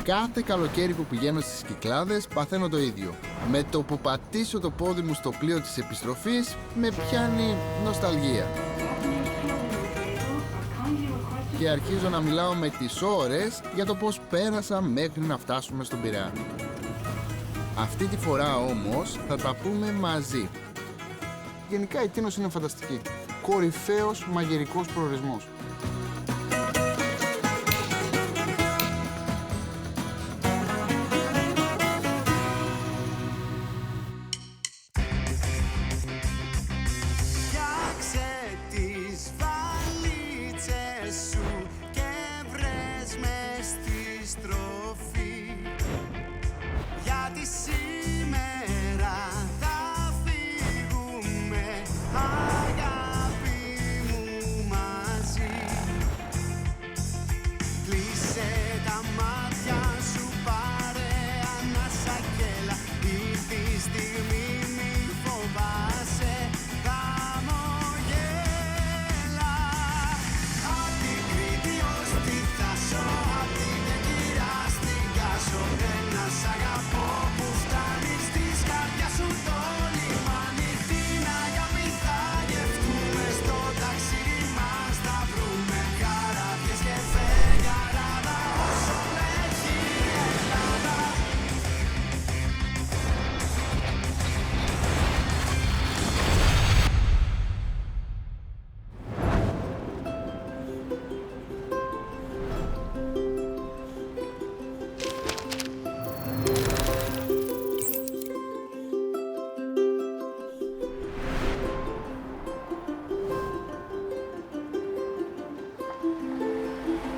Κάθε καλοκαίρι που πηγαίνω στις Κυκλάδες παθαίνω το ίδιο. Με το που πατήσω το πόδι μου στο πλοίο της επιστροφής, με πιάνει νοσταλγία. Και αρχίζω να μιλάω με τις ώρες για το πώς πέρασα μέχρι να φτάσουμε στον Πειραιά. Αυτή τη φορά όμως θα τα πούμε μαζί. Γενικά η Τίνος είναι φανταστική. Κορυφαίος μαγειρικός προορισμός.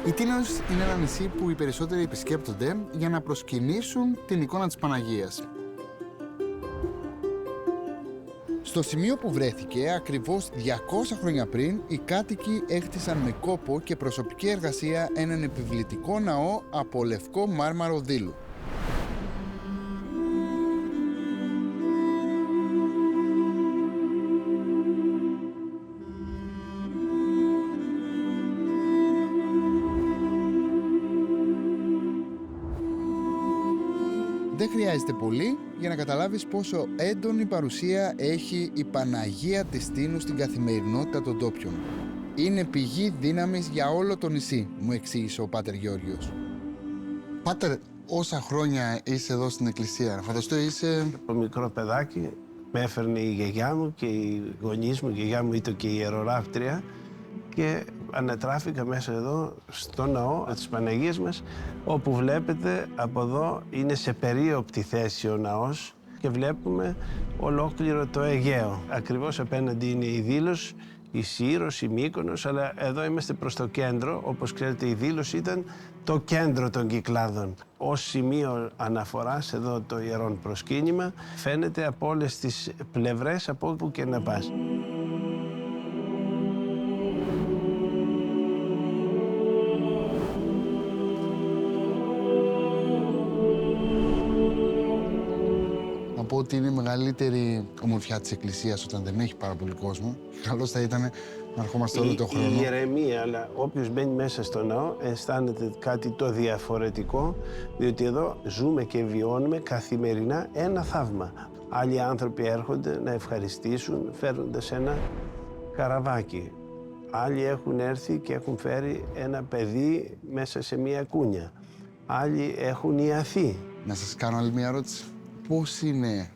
Η Τίνος είναι ένα νησί που οι περισσότεροι επισκέπτονται για να προσκυνήσουν την εικόνα της Παναγίας. Στο σημείο που βρέθηκε, ακριβώς 200 χρόνια πριν, οι κάτοικοι έχτισαν με κόπο και προσωπική εργασία έναν επιβλητικό ναό από λευκό μάρμαρο δήλου. Δεν χρειάζεται πολύ για να καταλάβεις πόσο έντονη παρουσία έχει η Παναγία της Τίνου στην καθημερινότητα των ντόπιων. Είναι πηγή δύναμης για όλο το νησί, μου εξήγησε ο Πάτερ Γεώργιος. Πάτερ, όσα χρόνια είσαι εδώ στην εκκλησία, φανταστώ είσαι... Το μικρό παιδάκι με έφερνε η γιαγιά μου και οι γονείς μου, η γιαγιά μου ήταν και η ιεροράβτρια και ανατράφηκα μέσα εδώ στο ναό της Παναγίας μας, όπου βλέπετε από εδώ είναι σε περίοπτη θέση ο ναός και βλέπουμε ολόκληρο το Αιγαίο. Ακριβώς απέναντι είναι η Δήλος, η Σύρος, η Μύκονος, αλλά εδώ είμαστε προς το κέντρο. Όπως ξέρετε, η Δήλος ήταν το κέντρο των Κυκλάδων. Ως σημείο αναφοράς εδώ το ιερόν προσκύνημα φαίνεται από όλες τις πλευρές, από όπου και να πας. Από ότι είναι η μεγαλύτερη ομορφιά της εκκλησίας όταν δεν έχει πάρα πολύ κόσμο. Καλώς θα ήταν να ερχόμαστε όλο τον χρόνο. Η ηρεμία, αλλά όποιος μπαίνει μέσα στο ναό αισθάνεται κάτι το διαφορετικό, διότι εδώ ζούμε και βιώνουμε καθημερινά ένα θαύμα. Άλλοι άνθρωποι έρχονται να ευχαριστήσουν φέρνοντας ένα καραβάκι. Άλλοι έχουν έρθει και έχουν φέρει ένα παιδί μέσα σε μια κούνια. Άλλοι έχουν ιαθεί. Να σας κάνω άλλη μια ερώτηση. Πώς είναι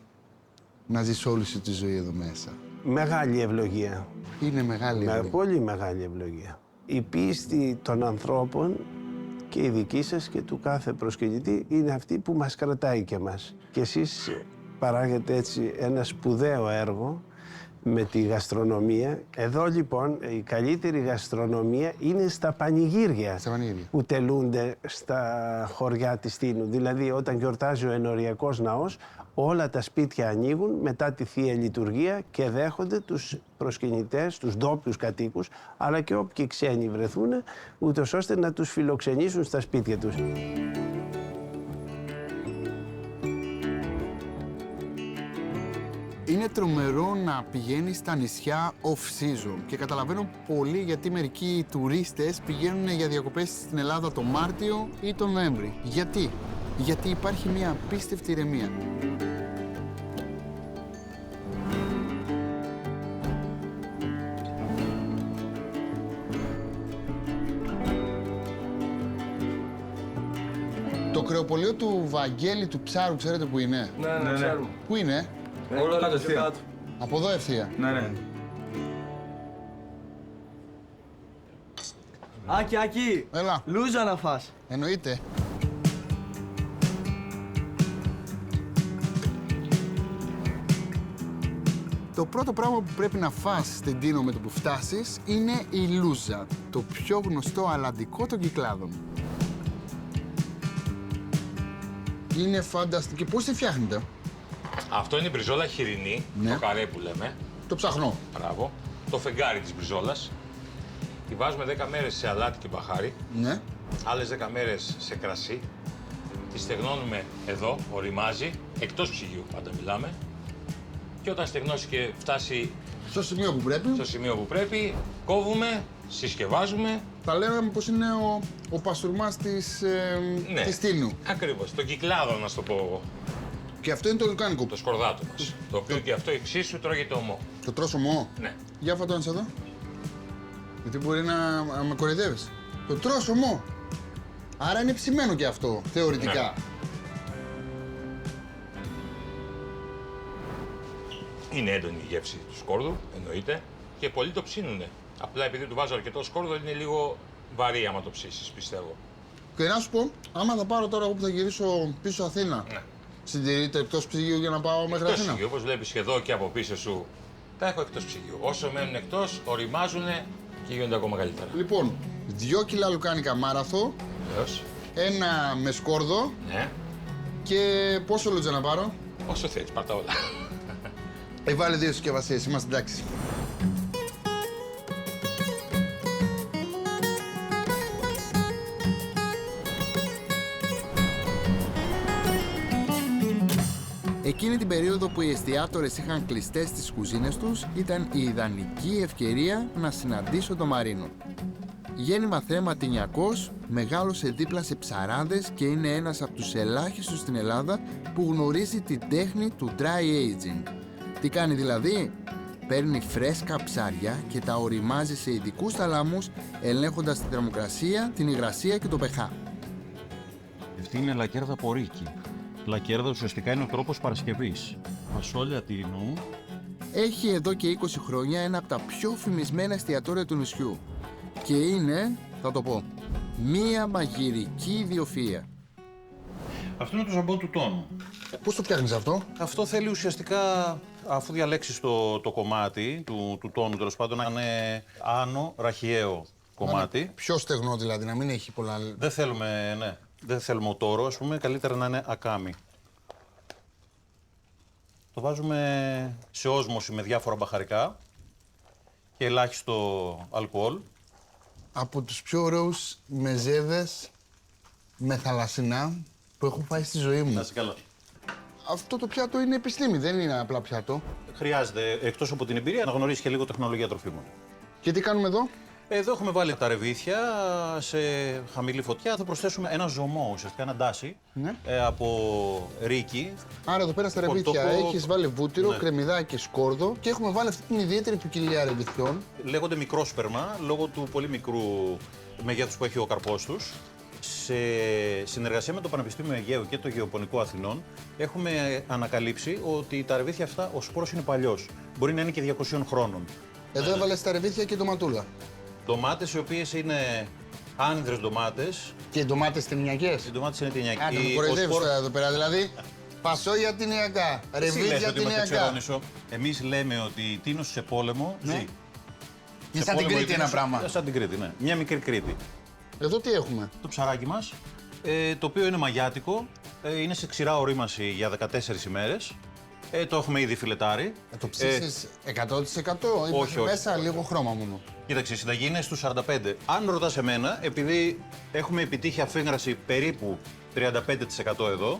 να ζεις όλη σου τη ζωή εδώ μέσα? Μεγάλη ευλογία. Είναι μεγάλη ευλογία. Πολύ μεγάλη ευλογία. Η πίστη των ανθρώπων και η δική σας και του κάθε προσκυνητή είναι αυτή που μας κρατάει και μας. Και εσείς παράγετε έτσι ένα σπουδαίο έργο με τη γαστρονομία. Εδώ λοιπόν η καλύτερη γαστρονομία είναι στα πανηγύρια που τελούνται στα χωριά της Τίνου. Δηλαδή όταν γιορτάζει ο ενοριακός ναός, όλα τα σπίτια ανοίγουν μετά τη Θεία Λειτουργία και δέχονται τους προσκυνητές, τους ντόπιους κατοίκους, αλλά και όποιοι ξένοι βρεθούν, ούτως ώστε να τους φιλοξενήσουν στα σπίτια τους. Είναι Είναι τρομερό να πηγαίνει στα νησιά off-season και καταλαβαίνω πολύ γιατί μερικοί τουρίστες πηγαίνουν για διακοπές στην Ελλάδα το Μάρτιο ή τον Νοέμβρη. Γιατί υπάρχει μια απίστευτη ηρεμία. Το κρεοπωλείο του Βαγγέλη του Ψάρου, ξέρετε που είναι? Ναι, ξέρουμε. Πού είναι? Όλο κατευθείαν. Από εδώ ευθεία. Ναι. Άκη, Έλα. λούζα να φας. Εννοείται. Το πρώτο πράγμα που πρέπει να φας στην Τίνο με το που φτάσεις είναι η λούζα, το πιο γνωστό αλλαντικό των Κυκλάδων. Είναι φανταστική. Πώς τη φτιάχνετε? Αυτό είναι η μπριζόλα χοιρινή, Ναι. το καρέ που λέμε. Το ψαχνώ. Μπράβο. Το φεγγάρι της μπριζόλας. Τη βάζουμε 10 μέρες σε αλάτι και μπαχάρι, Ναι. άλλες 10 μέρες σε κρασί. Τη στεγνώνουμε εδώ, οριμάζει, εκτός ψυγείου πάντα μιλάμε. Και όταν στεγνώσει και φτάσει Στο σημείο που πρέπει. στο σημείο που πρέπει, κόβουμε, συσκευάζουμε. Θα λέγαμε πως είναι ο παστούρμας της, Ναι. της Τίνου. Ακριβώς, το κυκλάδο να σου το πω εγώ. Και αυτό είναι το λουκάνικο. Το σκορδάτο μας. Το οποίο και αυτό εξίσου τρώγεται ομό. Το τρώσω ομό. Ναι. Για φάτο να σε δω. Γιατί μπορεί να με κοροϊδεύεις. Το τρώσω ομό. Άρα είναι ψημένο και αυτό, θεωρητικά. Ναι. Είναι έντονη η γεύση του σκόρδου, εννοείται, και πολλοί το ψήνουνε. Απλά επειδή του βάζω αρκετό σκόρδο, είναι λίγο βαρύ άμα το ψήσεις, πιστεύω. Και να σου πω, άμα θα πάρω τώρα εγώ που θα γυρίσω πίσω Αθήνα, Ναι. συντηρείται εκτός ψυγείου για να πάω μέχρι Εκτός Αθήνα? ψυγείου, όπως βλέπεις και εδώ και από πίσω σου, τα έχω εκτός ψυγείου. Όσο μένουν εκτός, οριμάζουν και γίνονται ακόμα καλύτερα. Λοιπόν, 2 κιλά λουκάνικα μάραθο, Βεβαίως. ένα με σκόρδο Ναι. και πόσο λούτζα να πάρω? Όσο θέλεις, πάρ' τα όλα. Βάλε 2 συσκευασίες, είμαστε εντάξει. Εκείνη την περίοδο που οι εστιατόρες είχαν κλειστές στις κουζίνες τους, ήταν η ιδανική ευκαιρία να συναντήσω τον Μαρίνο. Γέννημα Θρέα Ματινιακός, μεγάλωσε δίπλα σε ψαράδες και είναι ένας από τους ελάχιστους στην Ελλάδα που γνωρίζει την τέχνη του dry aging. Τι κάνει δηλαδή? Παίρνει φρέσκα ψάρια και τα οριμάζει σε ειδικούς θαλάμους, ελέγχοντας τη θερμοκρασία, την υγρασία και το pH. Αυτή είναι λακέρδα πορίκι. Λακέρδα ουσιαστικά είναι ο τρόπος παρασκευής. Φασόλια τίνου. Έχει εδώ και 20 χρόνια ένα από τα πιο φημισμένα εστιατόρια του νησιού. Και είναι, θα το πω, μία μαγειρική ιδιοφυΐα. Αυτό είναι το ζαμπόν του τόνου. Πώς το φτιάχνεις αυτό? Αυτό θέλει ουσιαστικά, αφού διαλέξεις το κομμάτι του τόνου, τέλος πάντων, να είναι άνω, ραχιαίο κομμάτι. Πιο στεγνό δηλαδή, να μην έχει πολλά... Δεν θέλουμε, ναι, δεν θέλουμε οτόρο, ας πούμε, καλύτερα να είναι ακάμι. Το βάζουμε σε όσμωση με διάφορα μπαχαρικά και ελάχιστο αλκοόλ. Από τους πιο ωραίους μεζέδες με θαλασσινά που έχω φάει στη ζωή μου. Να είσαι καλά. Αυτό το πιάτο είναι επιστήμη, δεν είναι απλά πιάτο. Χρειάζεται, εκτός από την εμπειρία, να γνωρίσει και λίγο τεχνολογία τροφίμων. Και τι κάνουμε εδώ? Εδώ έχουμε βάλει τα ρεβίθια σε χαμηλή φωτιά. Θα προσθέσουμε ένα ζωμό, ουσιαστικά ένα ντάσι, Ναι. από ρίκι. Άρα εδώ πέρα στα ρεβίθια Κοτόπο. έχεις βάλει βούτυρο, Ναι. κρεμμυδάκι και σκόρδο και έχουμε βάλει αυτή την ιδιαίτερη ποικιλία ρεβιθιών. Λέγονται μικρόσπερμα, λόγω του πολύ μικρού μεγέθους που έχει ο καρπός τους. Σε συνεργασία με το Πανεπιστήμιο Αιγαίου και το Γεωπονικό Αθηνών, έχουμε ανακαλύψει ότι τα ρεβίθια αυτά, ο σπόρος είναι παλιός. Μπορεί να είναι και 200 χρόνων. Εδώ έβαλε στα ρεβίθια και ντοματούλα. Ντομάτες οι οποίες είναι άνυδρες ντομάτες. Και οι ντομάτες ταινιακές. Οι ντομάτες είναι ταινιακές. Άντε, με κοροϊδεύεις τώρα εδώ πέρα, δηλαδή. Πασόγια ταινιακά, Εσύ λες ρεβίθια ότι είμαστε ταινιακά. ξερόνησο. Εμείς λέμε ότι η Τίνος σε πόλεμο Ναι. ζει. Είναι Σε σαν την πόλεμο η Κρήτη ένα Τίνος- πράγμα. Σαν την Κρήτη, ναι. Μια μικρή Κρήτη. Εδώ τι έχουμε? Το ψαράκι μας, το οποίο είναι μαγιάτικο, είναι σε ξηρά ορίμαση για 14 ημέρες. Το έχουμε ήδη φιλετάρει. Το ψήσεις 100% ή όχι, όχι. μέσα λίγο χρώμα μόνο? Κοίταξε, η συνταγή είναι στους 45. Αν ρωτάς εμένα, επειδή έχουμε επιτύχει αφήγραση περίπου 35% εδώ,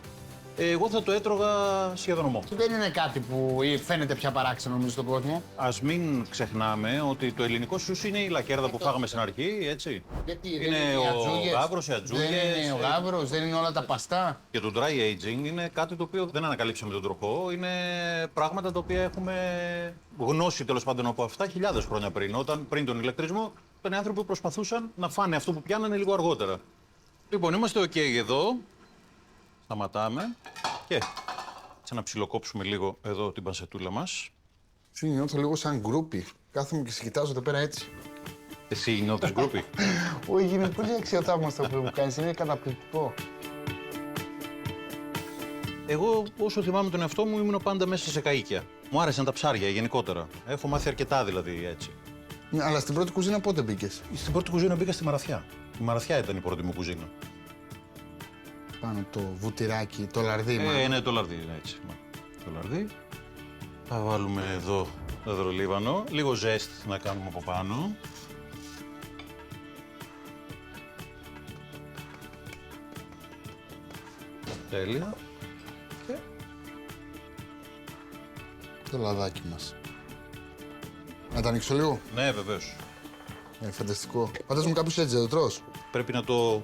Εγώ θα το έτρωγα σχεδόν ομό. Δεν είναι κάτι που φαίνεται πια παράξενο νομίζω στον κόσμο. Ας μην ξεχνάμε ότι το ελληνικό σούσι είναι η λακέρδα που φάγαμε στην αρχή, έτσι. Γιατί Είναι ο γάβρος, οι ατζούγες. Δεν είναι ο γάβρος, δεν είναι όλα τα παστά. Και το dry aging είναι κάτι το οποίο δεν ανακαλύψαμε τον τροχό. Είναι πράγματα τα οποία έχουμε γνώση τέλος πάντων από αυτά χιλιάδες χρόνια πριν. Όταν πριν τον ηλεκτρισμό ήταν άνθρωποι που προσπαθούσαν να φάνε αυτό που πιάνανε λίγο αργότερα. Λοιπόν, είμαστε OK εδώ. Σταματάμε και έτσι να ψιλοκόψουμε λίγο εδώ την πανσετούλα μας. Νιώθω λίγο σαν γκρούπι. Κάθομαι και σε κοιτάζω εδώ πέρα έτσι. Εσύ νιώθεις γκρούπι. Όχι, είναι πολύ αξιοθαύμαστο αυτό που κάνεις. Είναι καταπληκτικό. Εγώ, όσο θυμάμαι τον εαυτό μου, ήμουν πάντα μέσα σε καΐκια. Μου άρεσαν τα ψάρια γενικότερα. Έχω μάθει αρκετά δηλαδή έτσι. Ναι, αλλά στην πρώτη κουζίνα πότε μπήκες? Στην πρώτη κουζίνα μπήκα στη Μαραθιά. Η Μαραθιά ήταν η πρώτη μου κουζίνα. Πάνω το βουτυράκι, το λαρδί. Ναι, το λαρδί, είναι έτσι. Το λαρδί. Θα βάλουμε εδώ το δρολίβανο. Λίγο ζεστ να κάνουμε από πάνω. Τέλεια. Και το λαδάκι μας. Να τα ανοίξω λίγο. ναι, βεβαίως. Φανταστικό. Φαντάζομαι κάποιος έτσι δεν το τρως. Πρέπει να το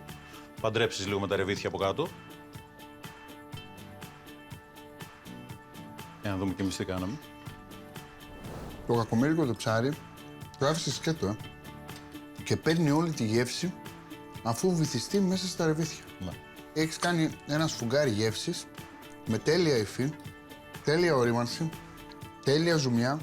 παντρέψεις λίγο με τα ρεβίθια από κάτω. Για να δούμε και εμείς τι κάναμε. Το κακομοίρικο το ψάρι το άφησε σκέτο, και παίρνει όλη τη γεύση αφού βυθιστεί μέσα στα ρεβίθια. Ναι. Έχεις κάνει ένα σφουγγάρι γεύσης με τέλεια υφή, τέλεια ορίμανση, τέλεια ζουμιά,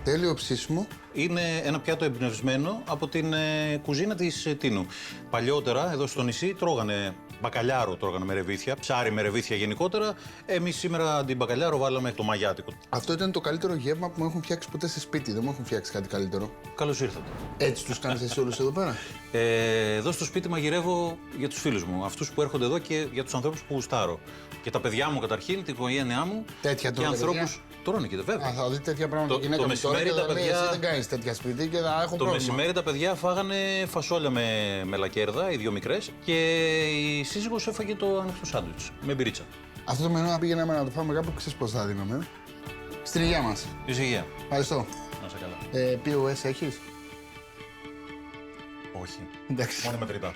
τέλειο ψήσιμο. Είναι ένα πιάτο εμπνευσμένο από την κουζίνα της Τίνου. Παλιότερα, εδώ στο νησί, τρώγανε μπακαλιάρο με ρεβίθια, ψάρι με ρεβίθια γενικότερα. Εμείς σήμερα αντί μπακαλιάρο βάλαμε το μαγιάτικο. Αυτό ήταν το καλύτερο γεύμα που μου έχουν φτιάξει ποτέ σε σπίτι. Δεν μου έχουν φτιάξει κάτι καλύτερο. Καλώς ήρθατε. Έτσι τους κάνεις εσύ όλους εδώ πέρα? Εδώ στο σπίτι μαγειρεύω για τους φίλους μου, αυτούς που έρχονται εδώ και για τους ανθρώπους που γουστάρω. Και τα παιδιά μου καταρχήν, την οικογένειά μου. Τέτοια και τώρα, ανθρώπους. Τρώνε και βέβαια. Θα δείτε τέτοια πράγματα. Το Γυναίκα μου τώρα μεσημέρι και τα θα λέει, παιδιά- εσύ δεν κάνεις τέτοια σπίτι και θα έχω Το πρόβλημα. μεσημέρι τα παιδιά φάγανε φασόλια με λακέρδα, οι δύο μικρές, και η σύζυγος έφαγε το ανοιχτό σάντουιτς με μπυρίτσα. Αυτό το μενού να πήγαιναμε να το φάμε κάπου, ξέρεις πώς θα δίνουμε. Στην υγεία μας. Της υγεία. Ευχαριστώ. Να σε καλά. POS έχεις? Όχι. Εντάξει. Μόνο μετρητά.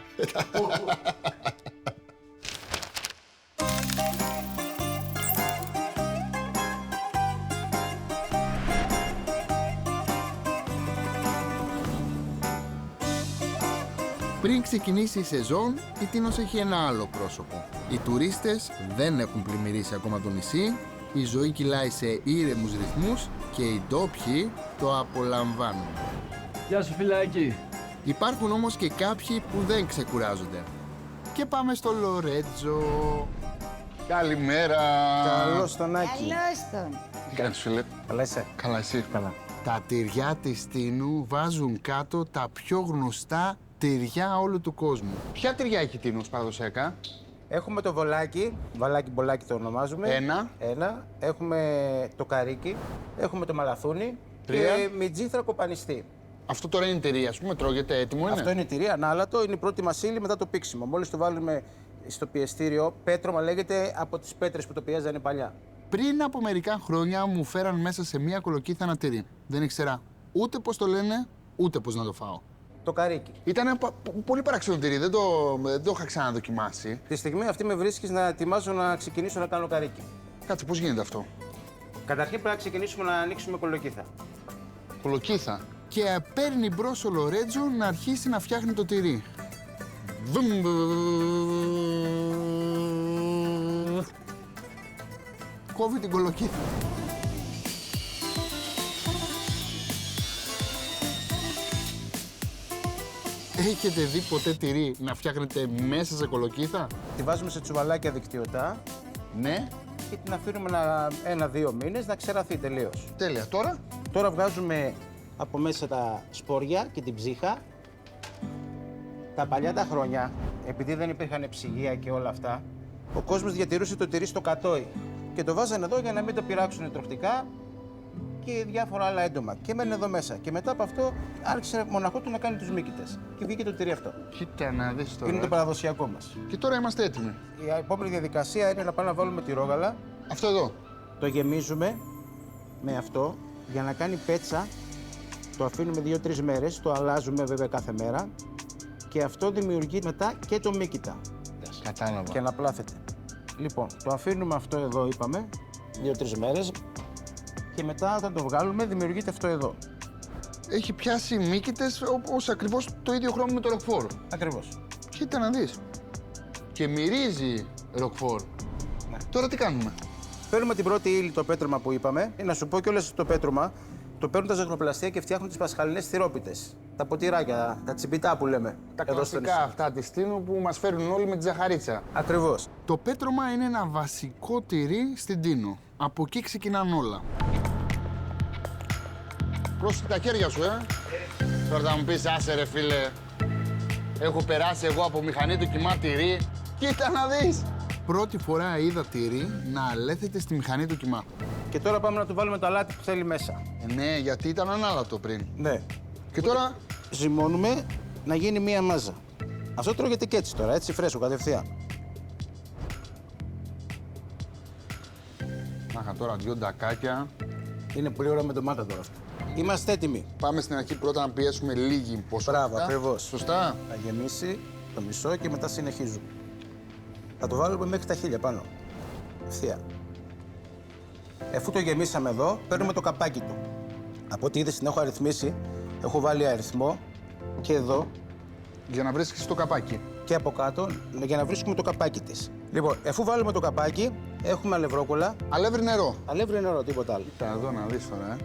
Πριν ξεκινήσει η σεζόν, η Τίνος έχει ένα άλλο πρόσωπο. Οι τουρίστες δεν έχουν πλημμυρίσει ακόμα το νησί, η ζωή κυλάει σε ήρεμους ρυθμούς και οι ντόπιοι το απολαμβάνουν. Γεια σου φιλάκι. Υπάρχουν όμως και κάποιοι που δεν ξεκουράζονται. Και πάμε στο Λορέτζο. Καλημέρα. Καλώς τον Άκη. Καλώς τον. Τι κάνεις, φίλε? Καλά είσαι. Καλά, εσύ? Καλά. Τα τυριά της Τίνου βάζουν κάτω τα πιο γνωστά τυριά όλου του κόσμου. Ποια τυριά έχει η Τίνος παραδοσιακά? Έχουμε το βολάκι, βαλάκι μπολάκι το ονομάζουμε. Ένα. Έχουμε το καρίκι, έχουμε το μαλαθούνι. Τρία. Και μιτζήθρα κοπανιστή. Αυτό τώρα είναι τυρί, ας πούμε, τρώγεται έτοιμο, είναι? Αυτό είναι τυρί, ανάλατο, είναι η πρώτη μας ύλη μετά το πήξιμο. Μόλις το βάλουμε στο πιεστήριο, πέτρωμα λέγεται από τις πέτρες που το πιέζανε παλιά. Πριν από μερικά χρόνια μου φέραν μέσα σε μία κολοκύθα ένα τυρί. Δεν ήξερα ούτε πώς το λένε, ούτε πώς να το φάω. Το καρίκι. Ήταν ένα πολύ παράξενο τυρί, δεν το είχα ξαναδοκιμάσει. Τη στιγμή αυτή με βρίσκεις να ετοιμάζω να ξεκινήσω να κάνω καρίκι. Κάτσε, πώς γίνεται αυτό? Καταρχήν πρέπει να ξεκινήσουμε να ανοίξουμε κολοκύθα. Κολοκύθα. Και παίρνει μπρος ο Λορέτζο να αρχίσει να φτιάχνει το τυρί. Κόβει την κολοκύθα. Έχετε δει ποτέ τυρί να φτιάχνετε μέσα σε κολοκύθα? Τη βάζουμε σε τσουβαλάκια δικτυωτά Ναι. και την αφήνουμε ένα-δύο μήνες να ξεραθεί τελείως. Τέλεια. Τώρα Τώρα βγάζουμε από μέσα τα σπόρια και την ψύχα. Τα παλιά τα χρόνια, επειδή δεν υπήρχαν ψυγεία και όλα αυτά, ο κόσμος διατηρούσε το τυρί στο κατόι. Και το βάζανε εδώ για να μην το πειράξουν τροχτικά και διάφορα άλλα έντομα. Και έμενε εδώ μέσα. Και μετά από αυτό άρχισε μοναχό του να κάνει τους μύκητες. Και βγήκε το τυρί αυτό. Κοίτα να δεις τώρα. Είναι το παραδοσιακό μας. Και τώρα είμαστε έτοιμοι. Η επόμενη διαδικασία είναι να πάμε να βάλουμε τη ρόγαλα. Αυτό εδώ. Το γεμίζουμε με αυτό για να κάνει πέτσα. Το αφήνουμε 2-3 μέρες, το αλλάζουμε βέβαια κάθε μέρα. Και αυτό δημιουργεί μετά και το μύκητα. Κατάλαβα. Και αναπλάθεται. Λοιπόν, το αφήνουμε αυτό εδώ, είπαμε, 2-3 μέρες. Και μετά όταν το βγάλουμε δημιουργείται αυτό εδώ. Έχει πιάσει μύκητες όπως ακριβώς το ίδιο χρώμα με το ροκφόρ. Ακριβώς. Κοίτα να δεις. Και μυρίζει ροκφόρ. Ναι. Τώρα τι κάνουμε? Παίρνουμε την πρώτη ύλη, το πέτρωμα που είπαμε. Να σου πω κιόλας το πέτρωμα το παίρνουν τα ζαχαροπλαστεία και φτιάχνουν τις πασχαλινές θηρόπιτες. Τα ποτηράκια, τα τσιμπιτά που λέμε. Τα εδώ στο κλασικά νησί. αυτά τη Τίνου που μας φέρνουν όλοι με τη ζαχαρίτσα. Ακριβώς. Το πέτρωμα είναι ένα βασικό τυρί στην Τίνο. Από εκεί ξεκινάνε όλα. Πρόσεχε τα χέρια σου, Τώρα θα μου πεις, άσε ρε φίλε, έχω περάσει εγώ από μηχανή του κιμά τυρί. Κοίτα να δεις. Πρώτη φορά είδα τυρί να αλέθεται στη μηχανή του κιμά. Και τώρα πάμε να του βάλουμε το αλάτι που θέλει μέσα. Ναι, γιατί ήταν ανάλατο πριν. Ναι. Και τώρα, Ζυμώνουμε να γίνει μία μάζα. Αυτό τρώγεται και έτσι τώρα, έτσι φρέσκο κατευθείαν. να είχα τώρα 2 ντακάκια. Είναι πολύ ωραίο με ντομάτα τώρα αυτό. Είμαστε έτοιμοι. Πάμε στην αρχή πρώτα να πιέσουμε λίγη ποσότητα. Μπράβο, ακριβώς. Σωστά. Θα γεμίσει το μισό και μετά συνεχίζουμε. Θα το βάλουμε μέχρι τα 1000 πάνω. Ευθεία. Αφού το γεμίσαμε εδώ, παίρνουμε το καπάκι του. Από ό,τι είδες την έχω αριθμίσει, έχω βάλει αριθμό και εδώ Για να βρίσκεις το καπάκι. και από κάτω για να βρίσκουμε το καπάκι της. Λοιπόν, αφού βάλουμε το καπάκι, έχουμε αλευρόκολλα. Αλεύρι νερό. Αλεύρι νερό, τίποτα άλλο. Κοίτα εδώ να δεις τώρα,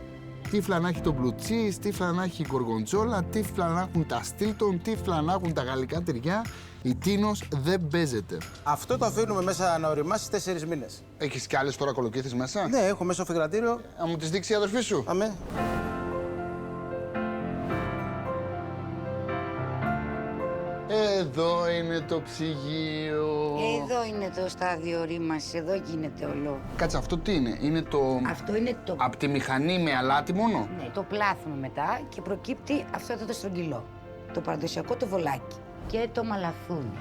Τύφλα να έχει το blue cheese, τύφλα να έχει η γκοργοντζόλα, τύφλα να έχουν τα Stilton, τύφλα να έχουν τα γαλλικά τυριά. Η Τίνος δεν παίζεται. Αυτό το αφήνουμε μέσα να οριμάσει 4 μήνες. Έχεις κι άλλες τώρα κολοκύθες μέσα? Ναι, έχω μέσα στο φυγρατήριο. Να μου τις δείξει η αδερφή σου. Αμέ. Εδώ είναι το ψυγείο. Εδώ είναι το στάδιο ρήμας, εδώ γίνεται όλο. Κάτσε, αυτό τι είναι? Είναι το... Αυτό είναι το, Από τη μηχανή με αλάτι μόνο? ναι, το πλάθουμε μετά και προκύπτει αυτό εδώ το στρογγυλό. Το παραδοσιακό το βολάκι και το μαλαθούνι.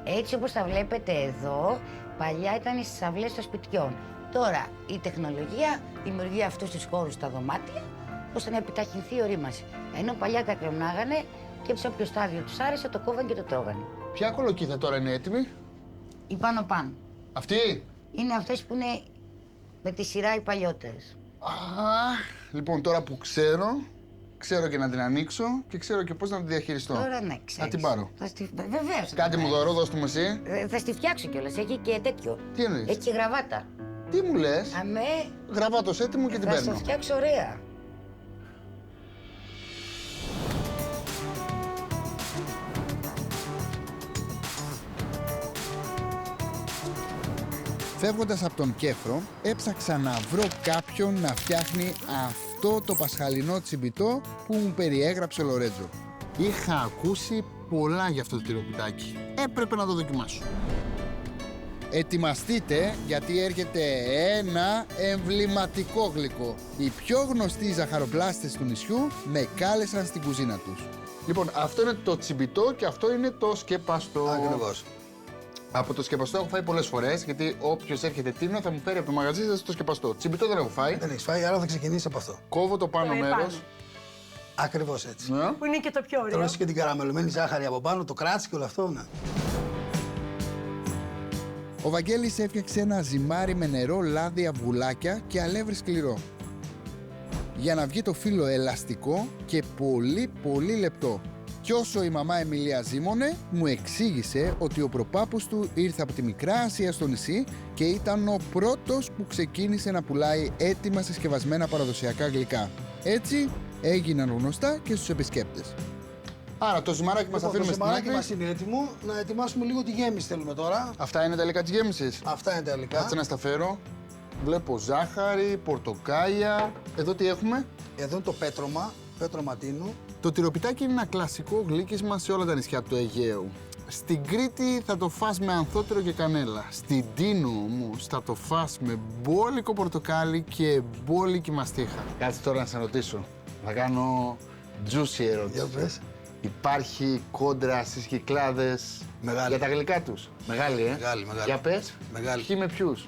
Έτσι όπως τα βλέπετε εδώ, παλιά ήταν στις αυλές των σπιτιών. Τώρα η τεχνολογία δημιουργεί αυτούς τους χώρους στα δωμάτια, ώστε να επιταχυνθεί η ορίμαση. Ενώ παλιά τα κρεμνάγανε και σε όποιο στάδιο τους άρεσε το κόβαν και το τρώγανε. Ποια κολοκύθα τώρα είναι έτοιμη? Η πάνω-πάνω. Αυτή? Είναι αυτές που είναι με τη σειρά οι παλιότερες. Λοιπόν, τώρα που ξέρω και να την ανοίξω και ξέρω και πώς να τη διαχειριστώ. Τώρα ναι, ξέρεις. Θα την πάρω. Βεβαίως. Κάτι μου δωρό, δώσ' του μου εσύ. Θα στη φτιάξω κιόλας. Έχει και τέτοιο. Τι εννοείς? Έχει και γραβάτα. Τι μου λες? Αμέ, Γραβάτος έτοιμο και την θα παίρνω. στο φτιάξω ωραία. Φεύγοντας από τον Κέφρο, έψαξα να βρω κάποιον να φτιάχνει αυτό το πασχαλινό τσιμπιτό που μου περιέγραψε ο Λορέτζο. Είχα ακούσει πολλά για αυτό το τυροπιτάκι. Έπρεπε να το δοκιμάσω. Ετοιμαστείτε, γιατί έρχεται ένα εμβληματικό γλυκό. Οι πιο γνωστοί ζαχαροπλάστες του νησιού με κάλεσαν στην κουζίνα τους. Λοιπόν, αυτό είναι το τσιμπιτό και αυτό είναι το σκεπαστό. Ακριβώς. Από το σκεπαστό έχω φάει πολλές φορές, γιατί όποιος έρχεται Τίνο θα μου φέρει από το μαγαζί σας το σκεπαστό. Τσιμπιτό δεν έχω φάει. Δεν έχεις φάει, άρα θα ξεκινήσει από αυτό. Κόβω το πάνω μέρος. Ακριβώς έτσι. Ναι. Που είναι και το πιο ωραίο. Τρώσει και την καραμελωμένη ζάχαρη από πάνω, το κράτς και όλο αυτό, ναι. Ο Βαγγέλης έφτιαξε ένα ζυμάρι με νερό, λάδι, αυγουλάκια και αλεύρι σκληρό. Για να βγει το φύλλο ελαστικό και πολύ λεπτό. Κι όσο η μαμά Εμιλία ζύμωνε, μου εξήγησε ότι ο προπάπους του ήρθε από τη Μικρά Ασία στο νησί και ήταν ο πρώτος που ξεκίνησε να πουλάει έτοιμα συσκευασμένα παραδοσιακά γλυκά. Έτσι έγιναν γνωστά και στους επισκέπτες. Άρα το ζυμαράκι μας θα Λοιπόν, αφήνουμε το στην ζυμαράκι άκρη. μας είναι έτοιμο. Να ετοιμάσουμε λίγο τη γέμιση θέλουμε τώρα. Αυτά είναι τα υλικά της γέμισης. Αυτά είναι τα υλικά. Κάτσε να στα φέρω. Βλέπω ζάχαρη, πορτοκάλια. Εδώ τι έχουμε? Εδώ είναι το πέτρωμα Τίνου. Το τυροπιτάκι είναι ένα κλασικό γλύκισμα σε όλα τα νησιά του Αιγαίου. Στην Κρήτη θα το φας με ανθότερο και κανέλα. Στην Τίνο όμως θα το φας με μπόλικο πορτοκάλι και μπόλικη μαστίχα. Κάτσε τώρα να σε ρωτήσω. Θα κάνω juicy ερώτηση. Για πες. Υπάρχει κόντρα στις Κυκλάδες Μεγάλη. για τα γλυκά τους? Μεγάλη, Μεγάλη, μεγάλη. Για πες. Μεγάλη. Ποιοι με ποιους?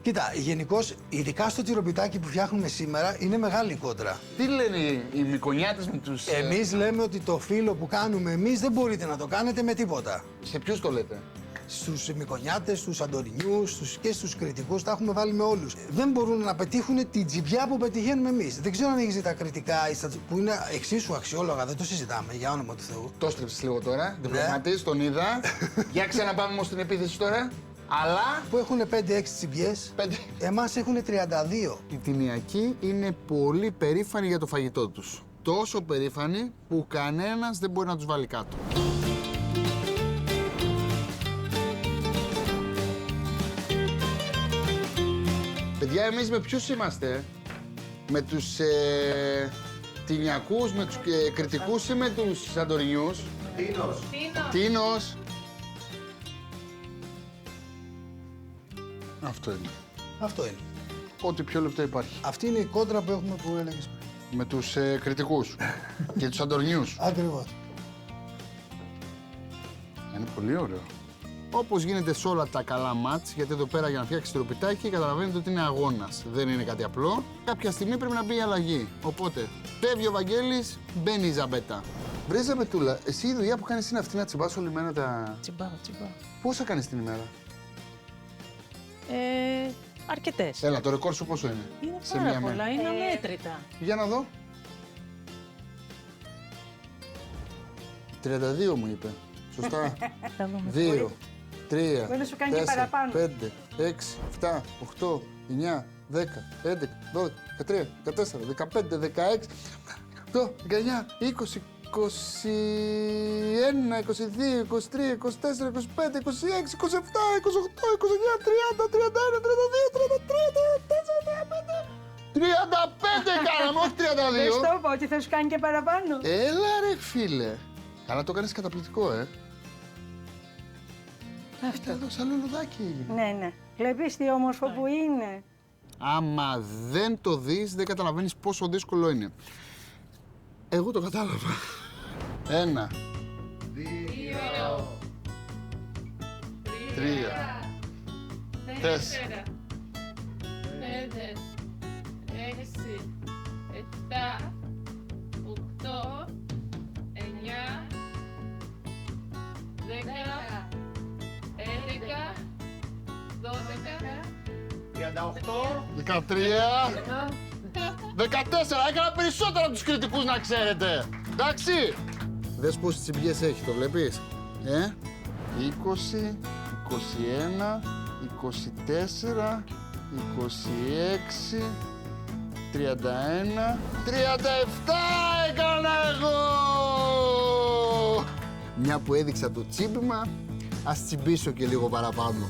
Κοίτα, γενικώς, ειδικά στο τυροπιτάκι που φτιάχνουμε σήμερα, είναι μεγάλη η κόντρα. Τι λένε οι Μικονιάτες με τους... Εμείς λέμε ότι το φύλλο που κάνουμε εμείς δεν μπορείτε να το κάνετε με τίποτα. Σε ποιους το λέτε? Στους Μικονιάτες, στους Σαντορινιούς και στους Κρητικούς τα έχουμε βάλει με όλους. Δεν μπορούν να πετύχουν την τζιμπιά που πετυχαίνουμε εμείς. Δεν ξέρω αν έχεις δει τα κριτικά που είναι εξίσου αξιόλογα, δεν το συζητάμε, για όνομα του Θεού. Το στρέψεις λίγο τώρα, διπλωματής, τον είδα. Για ξαναπάμε όμως στην επίθεση τώρα. Αλλά... Που έχουν 5-6 τσιμπιές, εμάς έχουν 32. Οι Τινιακοί είναι πολύ περήφανοι για το φαγητό τους. Τόσο περήφανοι που κανένας δεν μπορεί να τους βάλει κάτω. Παιδιά, εμείς με ποιους είμαστε? Με τους Τινιακούς, με τους Κρητικούς ή με τους Σαντορινιούς? Τίνος. Αυτό είναι. Αυτό είναι. Ό,τι πιο λεπτό υπάρχει. Αυτή είναι η κόντρα που έχουμε που έλεγες πριν. Με τους Κρητικούς και τους Σαντορινιούς. Ακριβώς. Είναι πολύ ωραίο. Όπως γίνεται σε όλα τα καλά μάτς, γιατί εδώ πέρα για να φτιάξει τυροπιτάκι καταλαβαίνετε ότι είναι αγώνας. Δεν είναι κάτι απλό. Κάποια στιγμή πρέπει να μπει η αλλαγή. Οπότε, φεύγει ο Βαγγέλης, μπαίνει η Ζαμπέτα. Βρε Ζαμπετούλα, εσύ η δουλειά που κάνεις είναι αυτή να τσιμπάς όλη μέρα τα... Τσιμπάω. Πόσα κάνεις την ημέρα? Αρκετές. Έλα, το ρεκόρ σου πόσο είναι? Είναι σε πάρα μία πολλά, μέρα? είναι αμέτρητα. Για να δω. 32 μου είπε. Σωστά. Θα δούμε. 2, 3, Μπορεί να σου κάνει και 4, παραπάνω. 5, 6, 7, 8, 9, 10, 11, 12, 13, 14, 15, 16, 18, 19, 20, 21, 22, 23, 24, 25, 26, 27, 28, 29, 30, 31, 32, 33, 34, 35, 36, 37, 38, 35 κάναμε, όχι 32. Δεν στο πω ότι θα σου κάνει και παραπάνω. Έλα ρε φίλε. Καλά το κάνεις καταπληκτικό, Αυτό εδώ σαν λουλουδάκι έγινε. Ναι. Βλέπεις τι όμορφο που είναι. Άμα δεν το δεις, δεν καταλαβαίνεις πόσο δύσκολο είναι. Εγώ το κατάλαβα. 1, 2, 3, 4, 5, 6, 7, 8, 9, 10, 11, 12, 13, 14. Έκανα περισσότερα από τους κριτικούς, να ξέρετε. Εντάξει. Δες πόσες τσιμπιές έχει, το βλέπεις? 20, 21, 24, 26, 31, 37 έκανα εγώ! Μια που έδειξα το τσίμπημα, ας τσιμπήσω και λίγο παραπάνω.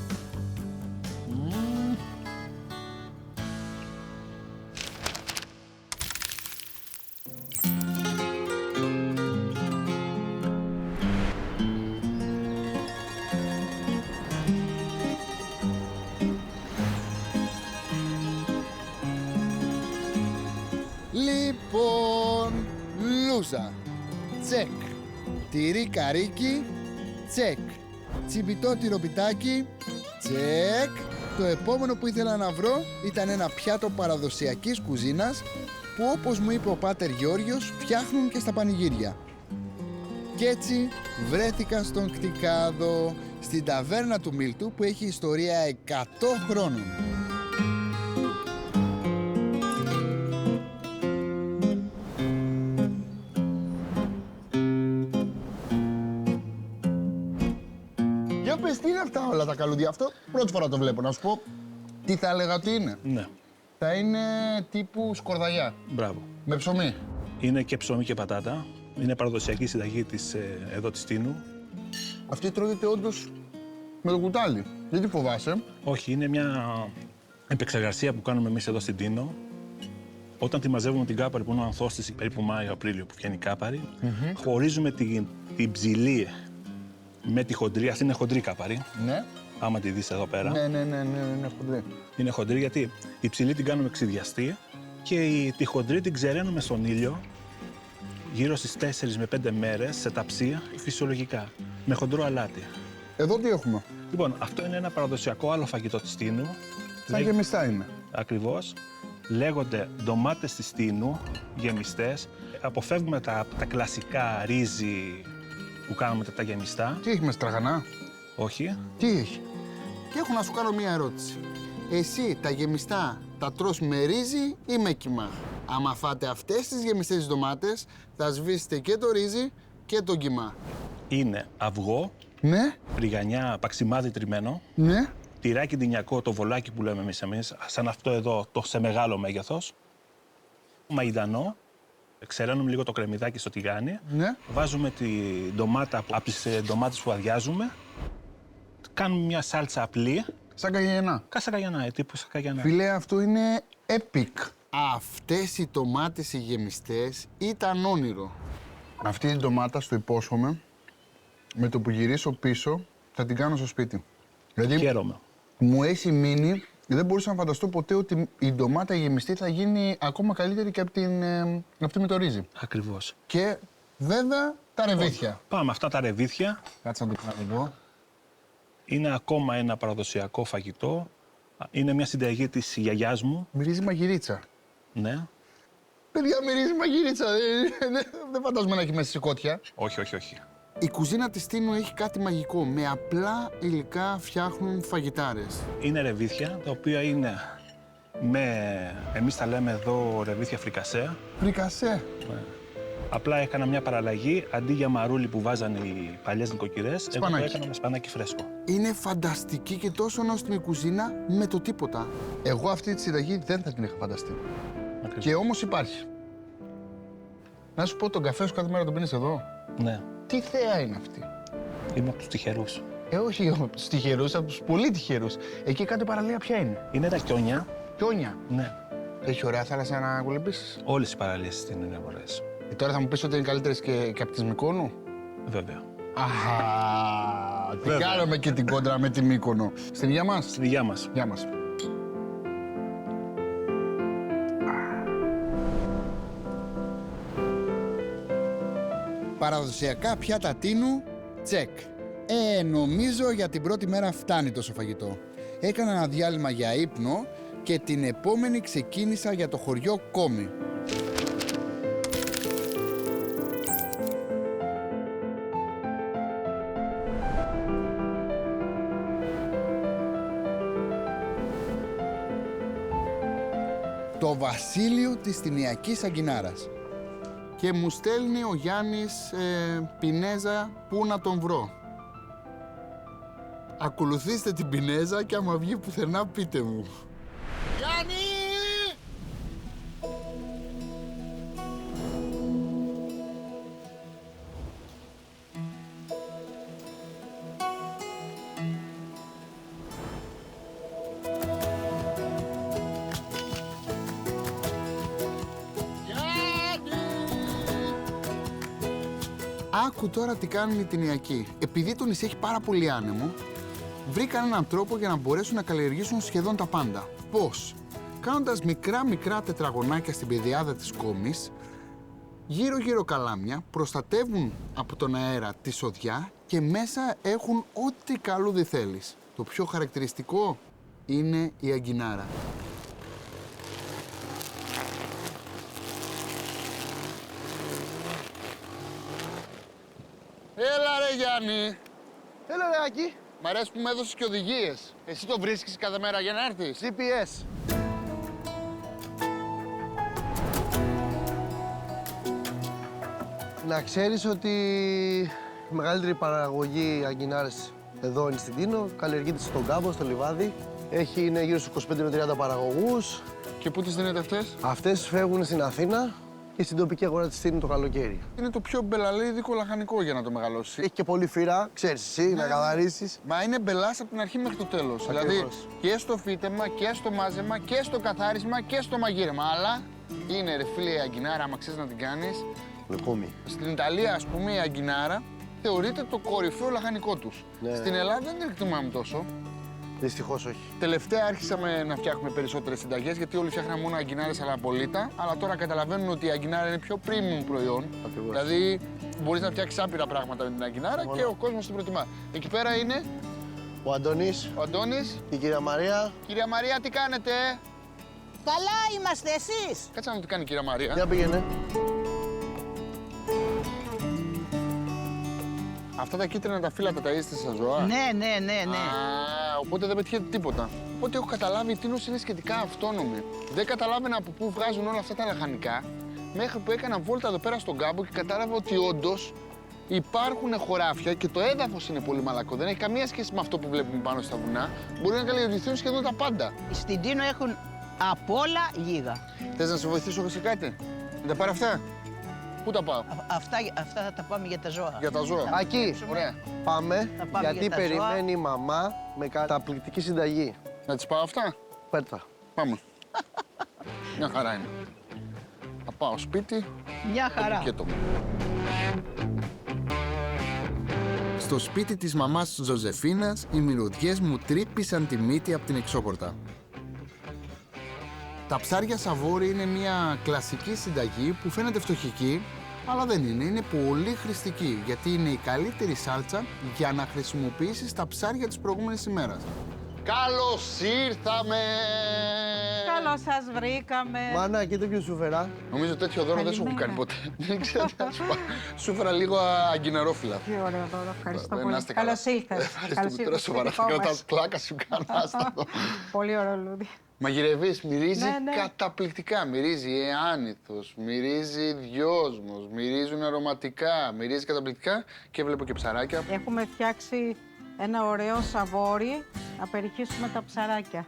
Λοιπόν, λούζα, τσεκ. Τυρί καρίκι, τσεκ. Τσιμπιτό τυροπιτάκι, τσεκ. Το επόμενο που ήθελα να βρω ήταν ένα πιάτο παραδοσιακής κουζίνας που, όπως μου είπε ο Πάτερ Γεώργιος, φτιάχνουν και στα πανηγύρια. Κι έτσι βρέθηκα στον Κτικάδο, στην ταβέρνα του Μίλτου που έχει ιστορία 100 χρόνων. Για πες, τι είναι αυτά όλα τα καλούδια? Αυτό πρώτη φορά το βλέπω. Να σου πω τι θα έλεγα ότι είναι. Ναι. Θα είναι τύπου σκορδαλιά. Μπράβο. Με ψωμί. Είναι και ψωμί και πατάτα. Είναι παραδοσιακή συνταγή της, εδώ της Τίνου. Αυτή τρώγεται όντως με το κουτάλι. Δεν τη φοβάσαι? Όχι, είναι μια επεξεργασία που κάνουμε εμείς εδώ στην Τίνο. Όταν τη μαζεύουμε την κάπαρη που είναι ο ανθός της, περίπου Μάιο-Απρίλιο που βγαίνει η κάπαρη, χωρίζουμε την ψηλή με τη χοντρή. Αυτή είναι χοντρή καπαρή. Ναι. Άμα τη δεις εδώ πέρα. Ναι, είναι χοντρή. Είναι χοντρή γιατί η υψηλή την κάνουμε ξυδιαστή και τη χοντρή την ξεραίνουμε στον ήλιο γύρω στις 4 με 5 μέρες σε ταψία φυσιολογικά, με χοντρό αλάτι. Εδώ τι έχουμε? Λοιπόν, αυτό είναι ένα παραδοσιακό άλλο φαγητό της Τίνου. Σαν γεμιστά είναι. Ακριβώς. Λέγονται ντομάτες της Τίνου, γεμιστές. Αποφεύγουμε τα κλασικά ρύζι που κάνουμε τα γεμιστά. Τι έχει με στραγανά? Όχι. Τι έχει? Και έχω να σου κάνω μία ερώτηση. Εσύ τα γεμιστά τα τρως με ρύζι ή με κιμά? Άμα φάτε αυτές τις γεμιστές ντομάτες, θα σβήσετε και το ρύζι και το κιμά. Είναι αυγό, Ναι, ριγανιά, παξιμάδι τριμμένο, ναι. τυράκι ντινιακό, το βολάκι που λέμε εμείς, σαν αυτό εδώ, το σε μεγάλο μέγεθος, μαϊντανό, ξεραίνουμε λίγο το κρεμμυδάκι στο τηγάνι, Ναι. βάζουμε τη ντομάτα από τις ντομάτες που αδειάζουμε, κάνουμε μια σάλτσα απλή. Σαν καγιανά. Σαν καγιανά, τύπου σαν καγιανά. Φίλε, αυτό είναι epic. Αυτές οι ντομάτες οι γεμιστές ήταν όνειρο. Αυτή η ντομάτα, στο υπόσχομαι, με το που γυρίσω πίσω, θα την κάνω στο σπίτι. Δηλαδή, Χαίρομαι. μου έχει μείνει, δεν μπορούσα να φανταστώ ποτέ ότι η ντομάτα γεμιστή θα γίνει ακόμα καλύτερη και από αυτή με το ρύζι. Ακριβώς. Και βέβαια τα ρεβίθια. Πάμε, αυτά τα ρεβίθια. Κάτσε να το κάνω εδώ. Είναι ακόμα ένα παραδοσιακό φαγητό. Είναι μια συνταγή της γιαγιάς μου. Μυρίζει μαγειρίτσα. Ναι. Παιδιά, μυρίζει μαγειρίτσα. Δεν φαντάζομαι να έχει μέσα σηκώτια. Όχι, όχι, όχι. Η κουζίνα της Τίνου έχει κάτι μαγικό. Με απλά υλικά φτιάχνουν φαγητάρες. Είναι ρεβίθια, τα οποία είναι εμείς τα λέμε εδώ ρεβίθια φρικασέ. Φρικασέ. Απλά έκανα μια παραλλαγή, αντί για μαρούλι που βάζανε οι παλιές νοικοκυρές, εγώ το έκανα με σπανάκι φρέσκο. Είναι φανταστική και τόσο νόστιμη κουζίνα με το τίποτα. Εγώ αυτή τη συνταγή δεν θα την είχα φανταστεί. Ακριβώς. Και όμως υπάρχει. Να σου πω, τον καφέ σου κάθε μέρα τον πίνεις εδώ. Ναι. Τι θέα είναι αυτή? Είμαι από τους τυχερούς. Όχι από τους τυχερούς, από τους πολύ τυχερούς. Εκεί κάτω παραλία ποια είναι? Είναι τα κιόνια. Κιόνια. Ναι. Έχει ωραία θάλασσα να κολυμπήσεις. Όλες οι παραλίες στην είναι ωραίες. Τώρα θα μου πεις ότι είναι καλύτερες και από τις Μυκόνου. Βέβαια. Αχα, τι κάνουμε και την κόντρα με τη Μύκονο. Στην υγεία μας. Στην υγεία μας. Γεια μας. Παραδοσιακά πιάτα Τίνου, τσεκ. Νομίζω για την πρώτη μέρα φτάνει τόσο φαγητό. Έκανα ένα διάλειμμα για ύπνο και την επόμενη ξεκίνησα για το χωριό Κόμι. Το βασίλειο της Τινιακής Αγκινάρας. Και μου στέλνει ο Γιάννης Πινέζα, πού να τον βρω. Ακολουθήστε την Πινέζα και άμα βγει πουθενά πείτε μου. Γιάννη! Άκου τώρα τι κάνουν οι Τινιακοί. Επειδή το νησί έχει πάρα πολύ άνεμο, βρήκαν έναν τρόπο για να μπορέσουν να καλλιεργήσουν σχεδόν τα πάντα. Πώς? Κάνοντας μικρά τετραγωνάκια στην πεδιάδα της Κόμης, γύρω καλάμια, προστατεύουν από τον αέρα τη σοδιά και μέσα έχουν ό,τι καλούδι θέλεις. Το πιο χαρακτηριστικό είναι η αγκινάρα. Έλα ρε Γιάννη! Έλα ρε Άκη! Μ' αρέσει που με έδωσες και οδηγίες. Εσύ το βρίσκεις κάθε μέρα για να έρθεις? GPS. Να ξέρεις ότι η μεγαλύτερη παραγωγή αγκινάρες εδώ είναι στην Τίνο. Καλλιεργείται στον Κάμπο, στο Λιβάδι. Είναι γύρω στους 25 με 30 παραγωγούς. Και πού τις δίνετε αυτές? Αυτές φεύγουν στην Αθήνα και στην τοπική αγορά της Τίνου το καλοκαίρι. Είναι το πιο μπελαλίδικο λαχανικό για να το μεγαλώσει. Έχει και πολύ φύρα, ξέρεις εσύ, να καθαρίσεις. Μα είναι μπελάς από την αρχή μέχρι το τέλος. Δηλαδή και στο φύτεμα και στο μάζεμα και στο καθάρισμα και στο μαγείρεμα. Αλλά είναι ρε φίλε η αγκινάρα, άμα ξέρεις να την κάνεις. Λεκόμη. Στην Ιταλία, ας πούμε, η αγκινάρα θεωρείται το κορυφαίο λαχανικό τους. Ναι. Στην Ελλάδα δεν την εκτιμάμε τόσο. Δυστυχώς όχι. Τελευταία άρχισαμε να φτιάχνουμε περισσότερες συνταγές, γιατί όλοι φτιάχναμε μόνο αγκινάρες αλλά απολύτα. Αλλά τώρα καταλαβαίνουν ότι η αγκινάρα είναι πιο premium προϊόν. Ακριβώς. Δηλαδή μπορείς να φτιάξεις άπειρα πράγματα με την αγκινάρα και ο κόσμος την προτιμά. Εκεί πέρα είναι Ο Αντώνης, ο Αντώνης. η κυρία Μαρία. Κυρία Μαρία, τι κάνετε? Καλά είμαστε εσείς. Κάτσε να δω τι κάνει η κυρία Μαρία. Για πήγαινε. Αυτά τα κίτρινα τα φύλλα τα ταΐζετε στα ζώα. Ναι. Α, οπότε δεν πετυχαίνετε τίποτα. Οπότε έχω καταλάβει η Τίνος είναι σχετικά αυτόνομη. Δεν καταλάβαινα από πού βγάζουν όλα αυτά τα λαχανικά, μέχρι που έκανα βόλτα εδώ πέρα στον κάμπο και κατάλαβα ότι όντως υπάρχουν χωράφια και το έδαφος είναι πολύ μαλακό. Δεν έχει καμία σχέση με αυτό που βλέπουμε πάνω στα βουνά. Μπορεί να καλλιεργηθούν σχεδόν τα πάντα. Στην Τίνο έχουν απ' όλα λίγα. Θες να σε βοηθήσω σε κάτι? Να τα πάρω αυτά. Πού τα πάω? Αυτά θα τα πάμε για τα ζώα. Για τα ζώα. Άκη, Ωραία. πάμε, Θα πάμε γιατί για τα περιμένει η μαμά με καταπληκτική συνταγή. Να τις πάω αυτά. Πέρτα. Πάμε. Μια χαρά είναι. Θα πάω σπίτι. Μια χαρά. Μπουκέτο μου. Στο σπίτι της μαμάς Ζωζεφίνας, οι μυρωδιές μου τρύπησαν τη μύτη από την εξώπορτα. Τα ψάρια σαβόρι είναι μια κλασική συνταγή που φαίνεται φτωχική, αλλά δεν είναι. Είναι πολύ χρηστική, γιατί είναι η καλύτερη σάλτσα για να χρησιμοποιήσεις τα ψάρια της προηγούμενης ημέρας. Καλώς ήρθαμε! Καλώς σας βρήκαμε. Μάνα, κοίτα ποιο σου φέρα. Νομίζω τέτοιο δώρο δεν σου έχω κάνει ποτέ. Δεν ξέρω τι να σου πω. Σου έφερα λίγο αγκιναρόφυλλα. Τι ωραίο δώρο, ευχαριστώ Να πολύ. είστε καλά. Καλώς ήρθες. Ευχαριστούμε τώρα σοβαρά. Θα κρατάς πλάκα σου κάνω. Άστα το. Πολύ ωραίο λούδι. Μαγειρεύεις, μυρίζει Ναι. καταπληκτικά. Μυρίζει άνηθος, μυρίζει δυόσμος, μυρίζουν αρωματικά, μυρίζει καταπληκτικά και βλέπω και ψαράκια. Έχουμε φτιάξει ένα ωραίο σαβόρι να περιχύσουμε τα ψαράκια.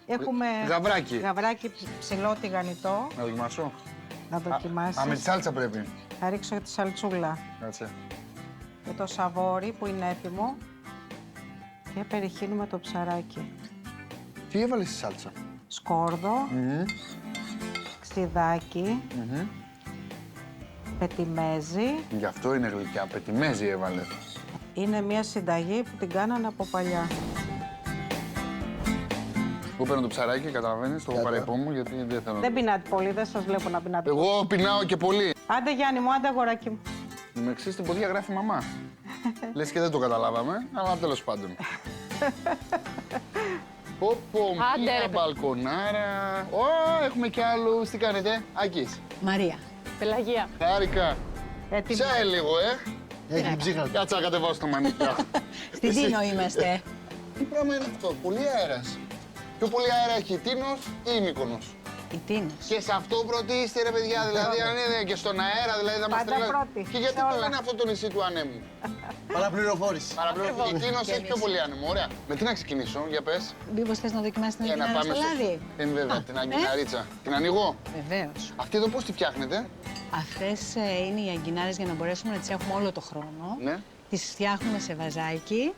Έχουμε Γαβράκι. γαβράκι ψηλό τηγανιτό. Να δοκιμάσω. Να δοκιμάσεις. Α, με τη σάλτσα πρέπει. Θα ρίξω τη σαλτσούλα Κάτσε. και το σαβόρι που είναι έτοιμο και περιχύνουμε το ψαράκι. Τι έβαλες στη σάλτσα? Σκόρδο, ξιδάκι, πετιμέζι. Γι' αυτό είναι γλυκιά. Πετιμέζι έβαλε. Είναι μια συνταγή που την κάνανε από παλιά. Εγώ παίρνω το ψαράκι, καταλαβαίνεις, το παρεπό μου, γιατί δεν θέλω. Δεν πεινάτε πολύ, δεν σας βλέπω να πεινάτε. Εγώ πεινάω και πολύ. Άντε Γιάννη μου, άντε αγοράκι μου. Με εξής στην ποδιά γράφει μαμά. Λες και δεν το καταλάβαμε, αλλά τέλος πάντων. Πω, μια μπαλκονάρα. Ω, έχουμε κι άλλους. Τι κάνετε, Άκης? Μαρία. Πελαγία. Χάρηκα. Ψάε λίγο, Έχει ψύχα. Κάτσα να κατεβάσω τα μανίκια. Στην Τίνο είμαστε. Τι πράγμα είναι αυτό, πολύ αέρας. Πιο πολύ αέρα έχει η Τίνος ή η Μύκονος? Η Τίνος. Και σε αυτό πρώτη είστε, ρε παιδιά, δηλαδή αν είναι και στον αέρα, δηλαδή θα μας Πάντα τρελάνε. πρώτη, Και γιατί σε το όλα. λένε αυτό το νησί του ανέμου? Παραπληροφόρηση. Παραπληροφόρηση. Η Τίνος έχει πιο πολύ άνεμο, ωραία. Με τι να ξεκινήσω, για πες. Μήπως θες να δοκιμάσεις την Για να αγκινάρα πάμε στο στο... λάδι. βέβαια, την αγκιναρίτσα. Την ανοίγω. Βεβαίως. Αυτή εδώ πώς τη φτιάχνετε? Αυτές είναι οι αγκινάρες για να μπορέσουμε να τις έχουμε όλο το χρόνο. Ναι. Τις φτιάχνουμε σε βαζάκι.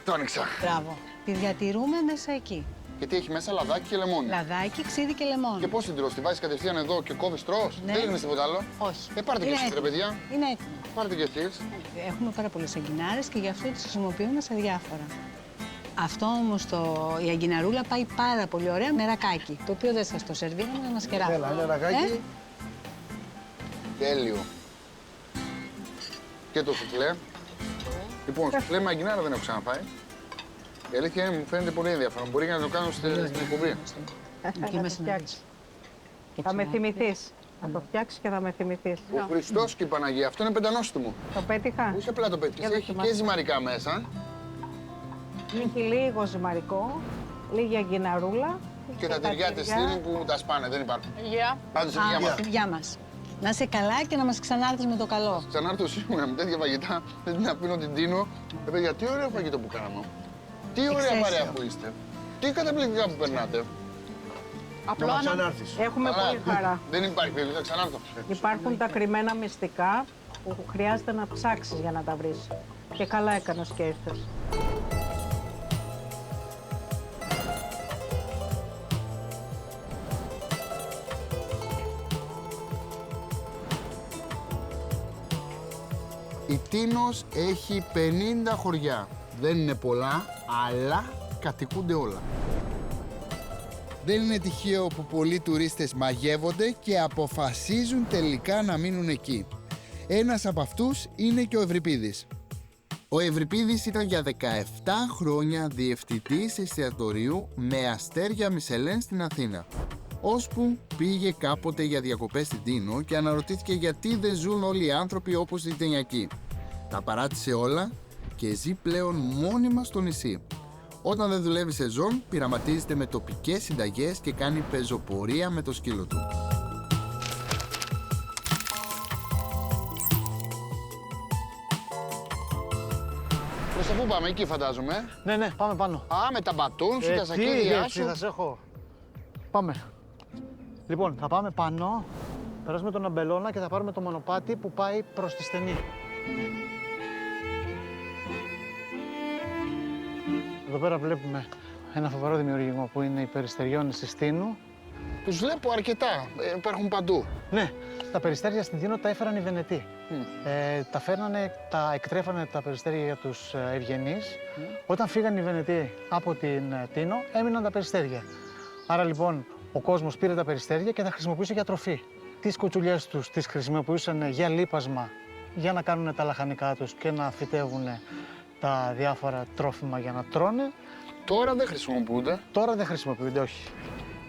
Το άνοιξα. Μπράβο. Τις διατηρούμε μέσα εκεί. Γιατί έχει μέσα λαδάκι και λεμόνι. Λαδάκι, ξύδι και λεμόνι. Και πώς την τρως, τη βάζεις κατευθείαν εδώ και κόβεις τρως? Ναι. Δεν ρίχνεις τίποτα άλλο? Όχι. Πάρτε και Είναι εσείς, ρε έτοιμο. παιδιά. Είναι έτοιμο. Πάρτε και εσείς. Έχουμε πάρα πολλές αγκινάρες και γι' αυτό τις χρησιμοποιούμε σε διάφορα. Αυτό όμως η αγκιναρούλα πάει πάρα πολύ ωραία με ρακάκι, το οποίο δεν σας το σερβίρουμε, να μας κεράσει. Έλα, ένα ρακάκι. Τέλειο. Και το σουφλέ. Λοιπόν, σουφλέ με αγκινάρα δεν έχω ξαναφάει. Η αλήθεια είναι, μου φαίνεται πολύ ενδιαφέρον. Μπορεί να το κάνω στην εκπομπή. Εκεί μέσα να δεις. Θα με θυμηθείς. Θα το φτιάξεις και θα με θυμηθείς. Ο Χριστός και η Παναγία, αυτό είναι πεντανόστιμο. Το πέτυχα. Όχι απλά το πέτυχες, Για έχει δοκιμάστε. και ζυμαρικά μέσα. Έχει λίγο ζυμαρικό, λίγη αγκιναρούλα. Και τα τυριά της στήλη που τα σπάνε, δεν υπάρχουν. Γεια. Πάντως η Α, δικιά μας. τη δουλειά μας. Να είσαι καλά και να μας ξανάρθεις με το καλό. Ξανάρθω σίγουρα με τέτοια φαγητά. Δεν να πίνω την Τίνο. Παιδιά, τι ωραίο φαγητό που κάναμε. Τι ωραία Εξαίσιο. παρέα που είστε. Τι καταπληκτικά που περνάτε. Απλό Να να... ξανάρθεις. Έχουμε Καλά. πολύ χαρά. Δεν υπάρχει περίπτωση, θα ξανάρθω. Υπάρχουν τα κρυμμένα μυστικά που χρειάζεται να ψάξεις για να τα βρεις. Και καλά έκανες και ήρθες. Η Τίνος έχει 50 χωριά. Δεν είναι πολλά, αλλά κατοικούνται όλα. Δεν είναι τυχαίο που πολλοί τουρίστες μαγεύονται και αποφασίζουν τελικά να μείνουν εκεί. Ένας από αυτούς είναι και ο Ευρυπίδης. Ο Ευρυπίδης ήταν για 17 χρόνια διευθυντής εστιατορίου με αστέρια Μισελέν στην Αθήνα. Ώσπου πήγε κάποτε για διακοπές στην Τίνο και αναρωτήθηκε γιατί δεν ζουν όλοι οι άνθρωποι όπως οι Τενιακοί. Τα παράτησε όλα και ζει πλέον μόνιμα στο νησί. Όταν δεν δουλεύει σεζόν, πειραματίζεται με τοπικές συνταγές και κάνει πεζοπορία με το σκύλο του. Προς τα πού πάμε, εκεί φαντάζομαι. Ναι, πάμε πάνω. Α, με τα μπατούν σου, τα σακίδια σου. Θα σε έχω. Πάμε. Λοιπόν, θα πάμε πάνω, περάσουμε τον αμπελώνα και θα πάρουμε το μονοπάτι που πάει προς τη στενή. Εδώ πέρα βλέπουμε ένα φοβερό δημιουργικό που είναι οι περιστεριώνες της Τίνου. Τους βλέπω αρκετά, υπάρχουν παντού. Ναι, τα περιστέρια στην Τίνο τα έφεραν οι Βενετοί. Τα εκτρέφανε τα περιστέρια για τους ευγενείς. Όταν φύγαν οι Βενετοί από την Τίνο, έμειναν τα περιστέρια. Άρα λοιπόν ο κόσμος πήρε τα περιστέρια και τα χρησιμοποιούσε για τροφή. Τις κοτσουλιές τους τις χρησιμοποιούσαν για λίπασμα, για να κάνουν τα λαχανικά τους και να φυτεύουν τα διάφορα τρόφιμα για να τρώνε. Τώρα δεν χρησιμοποιούνται. Τώρα δεν χρησιμοποιούνται, όχι.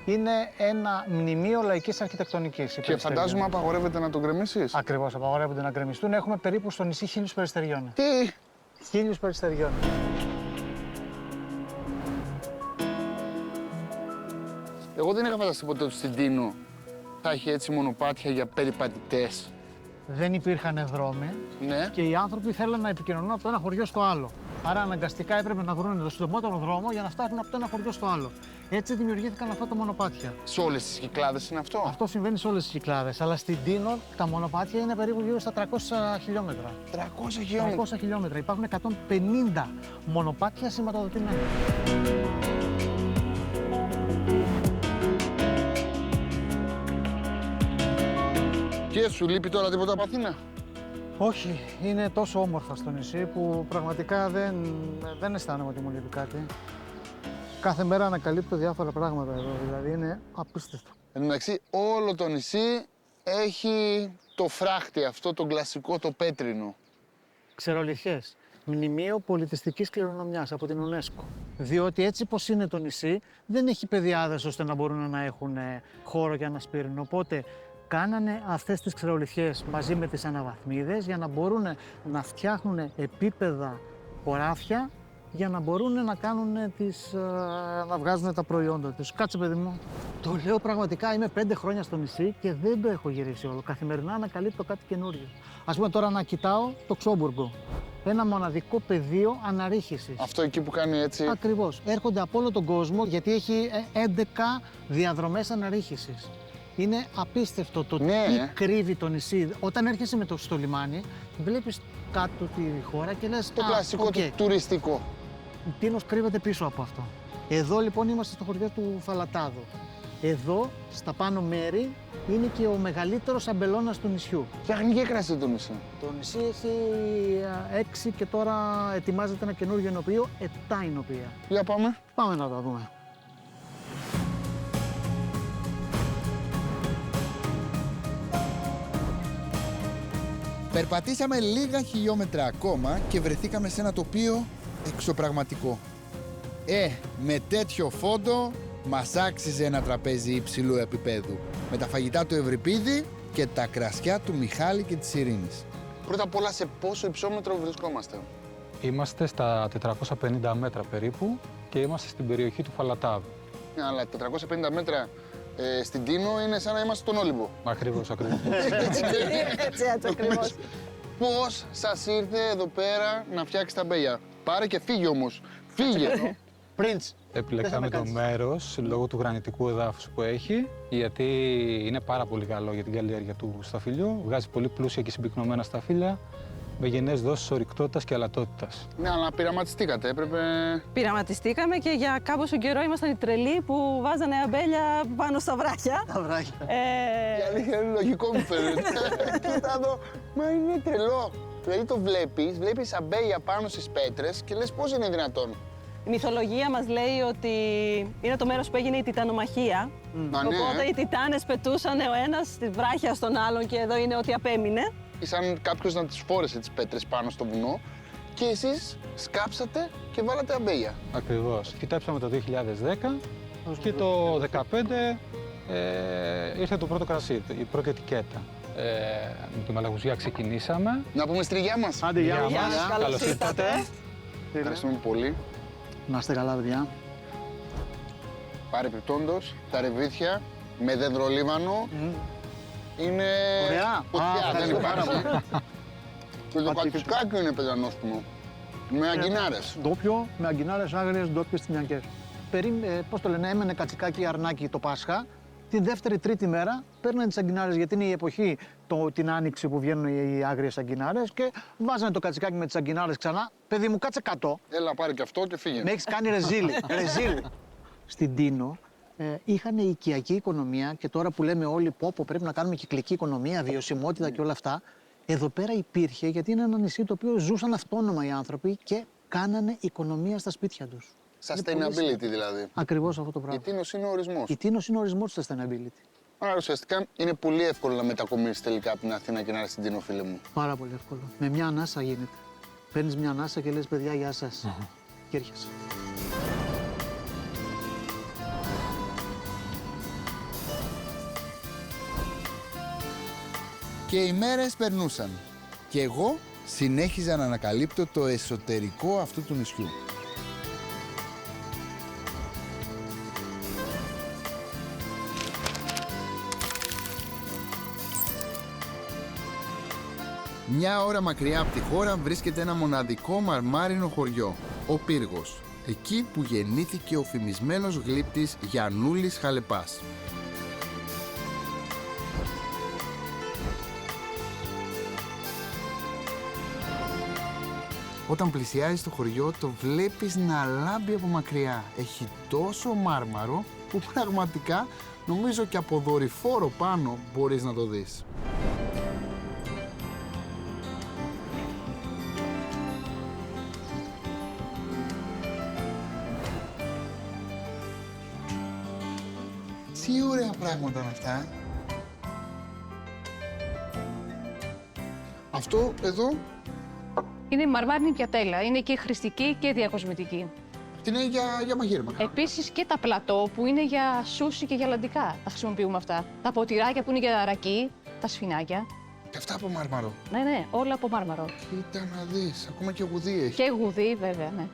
Είναι ένα μνημείο λαϊκής αρχιτεκτονικής. Και φαντάζομαι απαγορεύεται να τον γκρεμίσεις. Ακριβώς, απαγορεύονται να γκρεμιστούν. Έχουμε περίπου στο νησί 1000 περιστεριών. Τι! 1000 περιστεριών. Εγώ δεν είχα φανταστεί ποτέ ότι στην Τίνο θα έχει έτσι μονοπάτια για περιπατητές. Δεν υπήρχαν δρόμοι και οι άνθρωποι θέλαν να επικοινωνούν από το ένα χωριό στο άλλο. Άρα αναγκαστικά έπρεπε να βρουν το συντομότερο δρόμο για να φτάσουν από το ένα χωριό στο άλλο. Έτσι δημιουργήθηκαν αυτά τα μονοπάτια. Σε όλες τις Κυκλάδες είναι αυτό? Αυτό συμβαίνει σε όλες τις Κυκλάδες. Αλλά στην Τίνο τα μονοπάτια είναι περίπου γύρω στα 300 χιλιόμετρα. 300 χιλιόμετρα. 300 χιλιόμετρα. Υπάρχουν 150 μονοπάτια σηματοδοτημένα. Και σου λείπει τώρα τίποτα από Αθήνα? Όχι, είναι τόσο όμορφα στο νησί που πραγματικά δεν αισθάνομαι ότι μου λείπει κάτι. Κάθε μέρα ανακαλύπτω διάφορα πράγματα εδώ, δηλαδή είναι απίστευτο. Εν τω μεταξύ, όλο το νησί έχει το φράχτη αυτό, το κλασικό, το πέτρινο. Ξερολιχιές. Μνημείο πολιτιστικής κληρονομιάς από την UNESCO. Διότι έτσι πως είναι το νησί, δεν έχει πεδιάδες ώστε να μπορούν να έχουν χώρο για να σπείρουν. Οπότε κάνανε αυτές τις ξερολιχιές μαζί με τις αναβαθμίδες για να μπορούν να φτιάχνουν επίπεδα χωράφια για να μπορούν να κάνουν να βγάζουν τα προϊόντα τους. Κάτσε παιδί μου. Το λέω πραγματικά, είμαι 5 χρόνια στο νησί και δεν το έχω γυρίσει όλο. Καθημερινά ανακαλύπτω κάτι καινούριο. Ας πούμε τώρα να κοιτάω το Ξόμπουργκο. Ένα μοναδικό πεδίο αναρρίχησης. Αυτό εκεί που κάνει έτσι. Ακριβώς. Έρχονται από όλο τον κόσμο γιατί έχει 11 διαδρομές αναρρίχησης. Είναι απίστευτο το τι κρύβει το νησί. Όταν έρχεσαι στο λιμάνι, βλέπεις κάτω τη χώρα και λες το κλασικό, το τουριστικό. Η Τίνος κρύβεται πίσω από αυτό. Εδώ λοιπόν είμαστε στο χωριό του Φαλατάδο. Εδώ, στα πάνω μέρη, είναι και ο μεγαλύτερος αμπελώνας του νησιού. Φτιάχνει και κρασί το νησί. Το νησί έχει 6 και τώρα ετοιμάζεται ένα καινούργιο ενοποιείο, 7 ενοποιεία. Για πάμε. Πάμε να τα δούμε. Περπατήσαμε λίγα χιλιόμετρα ακόμα και βρεθήκαμε σε ένα τοπίο εξωπραγματικό. Με τέτοιο φόντο μας άξιζε ένα τραπέζι υψηλού επίπεδου με τα φαγητά του Ευρυπίδη και τα κρασιά του Μιχάλη και της Ειρήνης. Πρώτα απ' όλα, σε πόσο υψόμετρο βρισκόμαστε? Είμαστε στα 450 μέτρα περίπου και είμαστε στην περιοχή του Φαλατάδου. Αλλά 450 μέτρα στην Τίνο είναι σαν να είμαστε στον Όλυμπο. Ακριβώς, ακριβώς. Έτσι ακριβώς. Πώς σας ήρθε εδώ πέρα να φτιάξει τα μπέλια? Πάρε και φύγε όμως. Φύγε. Prince. Επιλέξαμε το μέρος λόγω του γρανιτικού εδάφους που έχει, γιατί είναι πάρα πολύ καλό για την καλλιέργεια του σταφυλιού. Βγάζει πολύ πλούσια και συμπυκνωμένα σταφύλια, με γενναίες δόσεις ορυκτότητας και αλατότητας. Ναι, αλλά πειραματιστήκατε, έπρεπε... Πειραματιστήκαμε και για κάποιο καιρό ήμασταν οι τρελοί που βάζανε αμπέλια πάνω στα βράχια. Τα βράχια. Η αλήθεια είναι λογικό μου φαίνεται. Κοίτα εδώ, μα είναι τρελό. Δηλαδή το βλέπεις αμπέλια πάνω στις πέτρες και λες πώς είναι δυνατόν. Η μυθολογία μας λέει ότι είναι το μέρος που έγινε η τιτανομαχία. Οπότε οι τιτάνες πετούσαν ο ένας στη βράχια στον άλλον και εδώ είναι ό,τι απέμεινε. Σαν κάποιος να τις φόρεσε τις πέτρες πάνω στο βουνό και εσείς σκάψατε και βάλατε αμπέλια. Ακριβώς. Φυτέψαμε το 2010 και το 2015 ήρθε το πρώτο κρασί, η πρώτη ετικέτα. Με τη Μαλαγουζιά ξεκινήσαμε. Να πούμε στη γεια μας. Άντε, γεια μας. Καλώς ήρθατε. Ευχαριστούμε πολύ. Να είστε καλά, παιδιά. Παρεπιπτόντως, τα ρεβίθια με δέντρο λίβανο είναι ωραία. φωτιά, δεν υπάρχει. Και το κατσικάκι είναι πελανόσποιμο. Με αγκινάρες. Ντόπιο, με αγκινάρες άγριες, ντόπιες τιμιακές. Πώς το λένε, έμενε κατσικάκι αρνάκι το Πάσχα. Τη δεύτερη-τρίτη μέρα παίρνανε τις αγκινάρες, γιατί είναι η εποχή την άνοιξη που βγαίνουν οι άγριες αγκινάρες και βάζανε το κατσικάκι με τις αγκινάρες ξανά. Παιδί μου, κάτσε κάτω. Έλα, πάρε και αυτό και φύγε. Με έχεις κάνει ρεζίλι. Στην Τίνο είχαν οικιακή οικονομία και τώρα που λέμε όλοι πω πρέπει να κάνουμε κυκλική οικονομία, βιωσιμότητα και όλα αυτά. Εδώ πέρα υπήρχε, γιατί είναι ένα νησί το οποίο ζούσαν αυτόνομα οι άνθρωποι και κάνανε οικονομία στα σπίτια τους. Sustainability δηλαδή. Ακριβώς αυτό το πράγμα. Η Τίνος είναι ο ορισμός. Η Τίνος είναι ο ορισμός του sustainability. Άρα ουσιαστικά είναι πολύ εύκολο να μετακομίσεις τελικά από την Αθήνα και να έρθεις στην Τίνο, φίλε μου. Πάρα πολύ εύκολο. Με μια ανάσα γίνεται. Παίρνεις μια ανάσα και λες παιδιά, γεια σας. Και έρχεσαι. Και οι μέρες περνούσαν. Και εγώ συνέχιζα να ανακαλύπτω το εσωτερικό αυτού του νησιού. Μια ώρα μακριά από τη χώρα βρίσκεται ένα μοναδικό μαρμάρινο χωριό, ο Πύργος, εκεί που γεννήθηκε ο φημισμένος γλύπτης Γιαννούλης Χαλεπάς. Όταν πλησιάζεις το χωριό, το βλέπεις να λάμπει από μακριά. Έχει τόσο μάρμαρο που πραγματικά νομίζω και από δορυφόρο πάνω μπορείς να το δεις. Τι ωραία πράγματα είναι αυτά. Αυτό εδώ Είναι μαρμάρινη πιατέλα. Είναι και χρηστική και διακοσμητική. αυτή είναι για μαγείρεμα. Επίσης και τα πλατό που είναι για σούσι και για λαντικά τα χρησιμοποιούμε αυτά. Τα ποτηράκια που είναι για ρακί, τα σφινάκια. Και αυτά από μάρμαρο. Ναι, όλα από μάρμαρο. Κοίτα να δεις, ακόμα και γουδί έχει. Και γουδί βέβαια, ναι.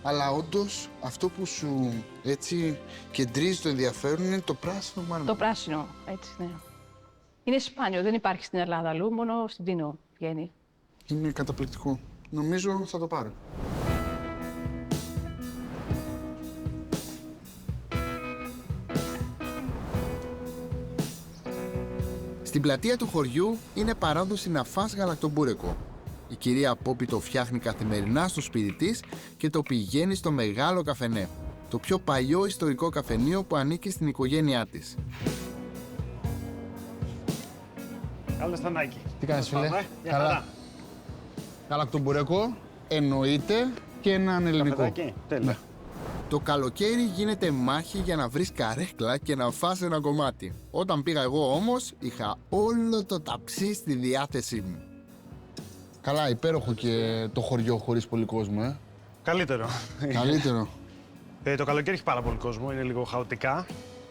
Αλλά όντως αυτό που σου έτσι κεντρίζει το ενδιαφέρον είναι το πράσινο μάρμαρο. Το πράσινο, έτσι, ναι. Είναι σπάνιο, δεν υπάρχει στην Ελλάδα αλλού, μόνο στην Τίνο βγαίνει. Είναι καταπληκτικό. Νομίζω θα το πάρω. Στην πλατεία του χωριού είναι παράδοση να φας γαλακτομπούρεκο. Η κυρία Πόπη το φτιάχνει καθημερινά στο σπίτι της και το πηγαίνει στο Μεγάλο Καφενέ, το πιο παλιό ιστορικό καφενείο που ανήκει στην οικογένειά της. Καλώς Θανάκη. Τι κάνεις, φίλε? Καλά. Γαλακτομπούρεκο, εννοείται, και έναν ελληνικό. Καφεδάκι, τέλεια. Ναι. Το καλοκαίρι γίνεται μάχη για να βρεις καρέκλα και να φας ένα κομμάτι. Όταν πήγα εγώ όμως, είχα όλο το ταψί στη διάθεσή μου. Καλά, υπέροχο και το χωριό χωρίς πολύ κόσμο, Καλύτερο. Καλύτερο. Το καλοκαίρι έχει πάρα πολύ κόσμο, είναι λίγο χαοτικά.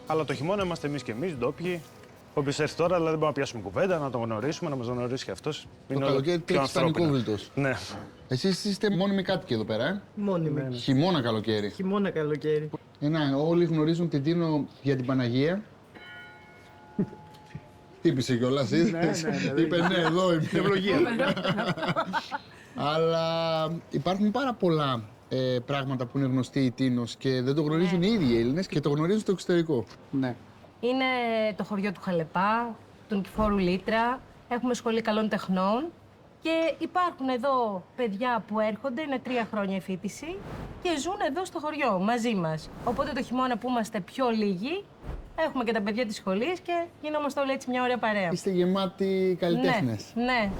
Αλλά το χειμώνα είμαστε εμείς και εμείς, ντόπιοι. Όποιος έρθει τώρα, δηλαδή μπορούμε να πιάσουμε κουβέντα, να τον γνωρίσουμε, να μας γνωρίσει και αυτός. Το καλοκαίρι τρέχει Στανικόβλητος. Ναι. Εσείς είστε μόνιμοι κάτοικοι εδώ πέρα, Μόνιμοι. Χειμώνα καλοκαίρι. Χειμώνα καλοκαίρι. Όλοι γνωρίζουν την Τίνο για την Παναγία. Τύπησε κιόλας, είδες. Είπε ναι, εδώ είμαι. Ευλογία. Αλλά υπάρχουν πάρα πολλά πράγματα που είναι γνωστή η Τίνος και δεν το γνωρίζουν οι ίδιοι οι Έλληνες και το γνωρίζουν στο εξωτερικό. Ναι. Είναι το χωριό του Χαλεπά, του Νικηφόρου Λίτρα. Έχουμε σχολή καλών τεχνών. Και υπάρχουν εδώ παιδιά που έρχονται, είναι 3 χρόνια η φοιτηση και ζουν εδώ στο χωριό μαζί μας. Οπότε το χειμώνα που είμαστε πιο λίγοι, έχουμε και τα παιδιά της σχολής και γινόμαστε όλοι έτσι μια ωραία παρέα. Είστε γεμάτοι καλλιτέχνες. Ναι.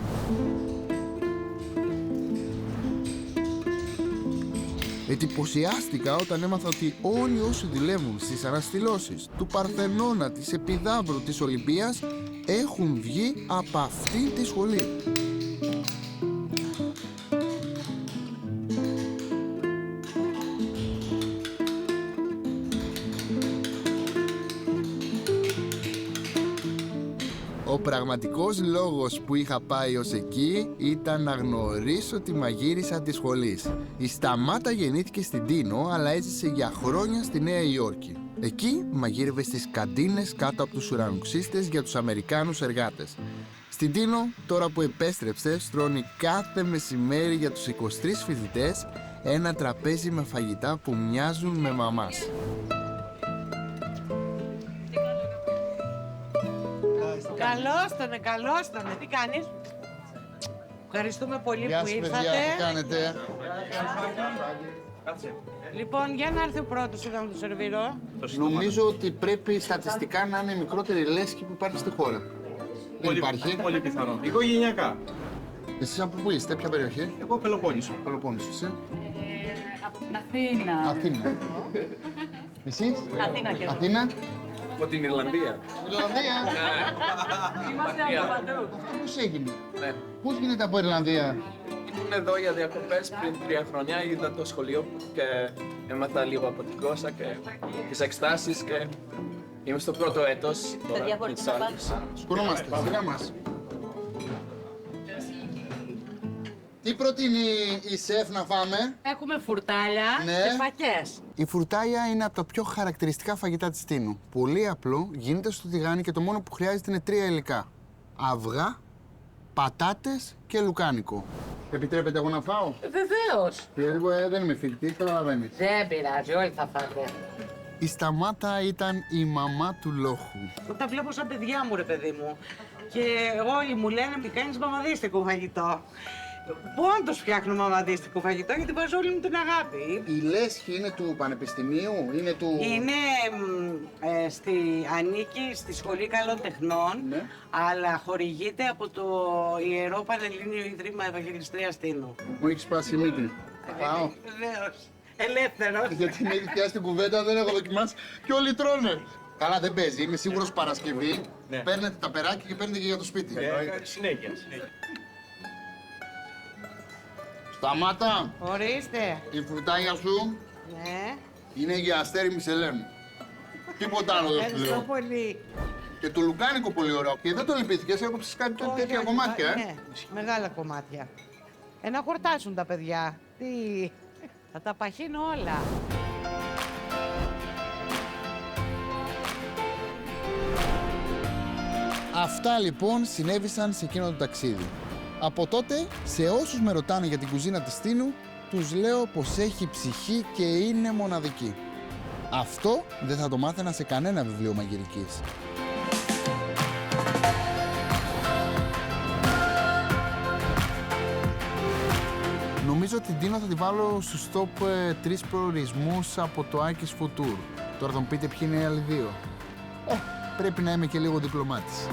Εντυπωσιάστηκα όταν έμαθα ότι όλοι όσοι δουλεύουν στις αναστηλώσεις του Παρθενώνα, της Επιδαύρου, της Ολυμπίας έχουν βγει από αυτή τη σχολή. Ο πραγματικός λόγος που είχα πάει ως εκεί ήταν να γνωρίσω τη μαγείρισα της σχολής. Η Σταμάτα γεννήθηκε στην Τίνο, αλλά έζησε για χρόνια στη Νέα Υόρκη. Εκεί μαγείρευε στις καντίνες κάτω από τους ουρανοξύστες για τους Αμερικάνους εργάτες. Στην Τίνο, τώρα που επέστρεψε, στρώνει κάθε μεσημέρι για τους 23 φοιτητές ένα τραπέζι με φαγητά που μοιάζουν με μαμάς. Καλώς τον. Τι κάνεις? Ευχαριστούμε πολύ Γεια που σας, ήρθατε. παιδιά, τι κάνετε? Λοιπόν, για να έρθει ο πρώτος εδώ να το σερβίρω. Νομίζω ότι πρέπει στατιστικά να είναι η μικρότερη λέσχη που υπάρχει στη χώρα. Δεν υπάρχει. Πολύ πιθανό. Οικογενειακά. Εσείς από πού είστε, ποια περιοχή? Εγώ Πελοπόννησο. Πελοπόννησο, εσύ? Από την Αθήνα. Αθήνα. Εσείς? Αθήνα και εγώ. Αθήνα. Από την Ιρλανδία. Ιρλανδία. Είμαστε από παντού. Πώς έγινε? Πώς γίνεται από Ιρλανδία? Ήμουν εδώ για διακοπές πριν 3 χρόνια. Είδα το σχολείο και έμαθα λίγο από την γλώσσα και τις εκστάσεις και είμαι στο πρώτο έτος. Παιδιά, μπορείτε να πάτε. Σκονόμαστε, σιγά μας. Τι προτείνει η σεφ να φάμε? Έχουμε φουρτάλια και φακές. Η φουρτάλια είναι από τα πιο χαρακτηριστικά φαγητά της Τίνου. Πολύ απλό, γίνεται στο τηγάνι και το μόνο που χρειάζεται είναι 3 υλικά. Αυγά, πατάτες και λουκάνικο. Επιτρέπετε εγώ να φάω? Βεβαίως. Εγώ δεν είμαι φοιτητής, καταλαβαίνεις. Δεν πειράζει, όλοι θα φάτε. Η Σταμάτα ήταν η μαμά του Λόχου. Τα βλέπω σαν παιδιά μου, ρε παιδί μου. Και όλοι μου λένε μη κάνεις μαμαδίστικο φαγητό. Πόντως φτιάχνω μαμαδίστικο φαγητό γιατί βάζω όλη μου την αγάπη. Η λέσχη είναι του πανεπιστημίου, είναι του... Είναι ανήκει στη Σχολή Καλών Τεχνών, αλλά χορηγείται από το Ιερό Πανελλήνιο Ίδρυμα Ευαγγελιστρίας Τίνου. Μου έχει σπάσει η μύτη. Πάω. Βεβαίως. Ελεύθερος. Γιατί με έχει πιάσει την κουβέντα, δεν έχω δοκιμάσει και όλοι τρώνε. Καλά, δεν παίζει. Είμαι σίγουρος Παρασκευή. Παίρνετε τα περάκια και παίρνετε και για το σπίτι. Συνέχεια. Σταμάτα. Ορίστε. Η φρουτάγια σου Ναι. είναι για αστέρι Μισελέν. Τίποτα άλλο δεν σου Ευχαριστώ λέω. πολύ. Και το λουκάνικο πολύ ωραίο. Και δεν το λυπήθηκες, έκοψες κάτι τέτοια κομμάτια, Ναι, μεγάλα κομμάτια. Να χορτάσουν τα παιδιά. Τι... Θα τα παχύνω όλα. Αυτά λοιπόν συνέβησαν σε εκείνο το ταξίδι. Από τότε, σε όσους με ρωτάνε για την κουζίνα της Τίνου, τους λέω πως έχει ψυχή και είναι μοναδική. Αυτό δεν θα το μάθαινα σε κανένα βιβλίο μαγειρικής. Νομίζω την Τίνο θα τη βάλω στους top 3 προορισμούς από το Άκης Food Tour. Τώρα θα μου πείτε ποιοι είναι οι άλλοι δύο. Πρέπει να είμαι και λίγο διπλωμάτης.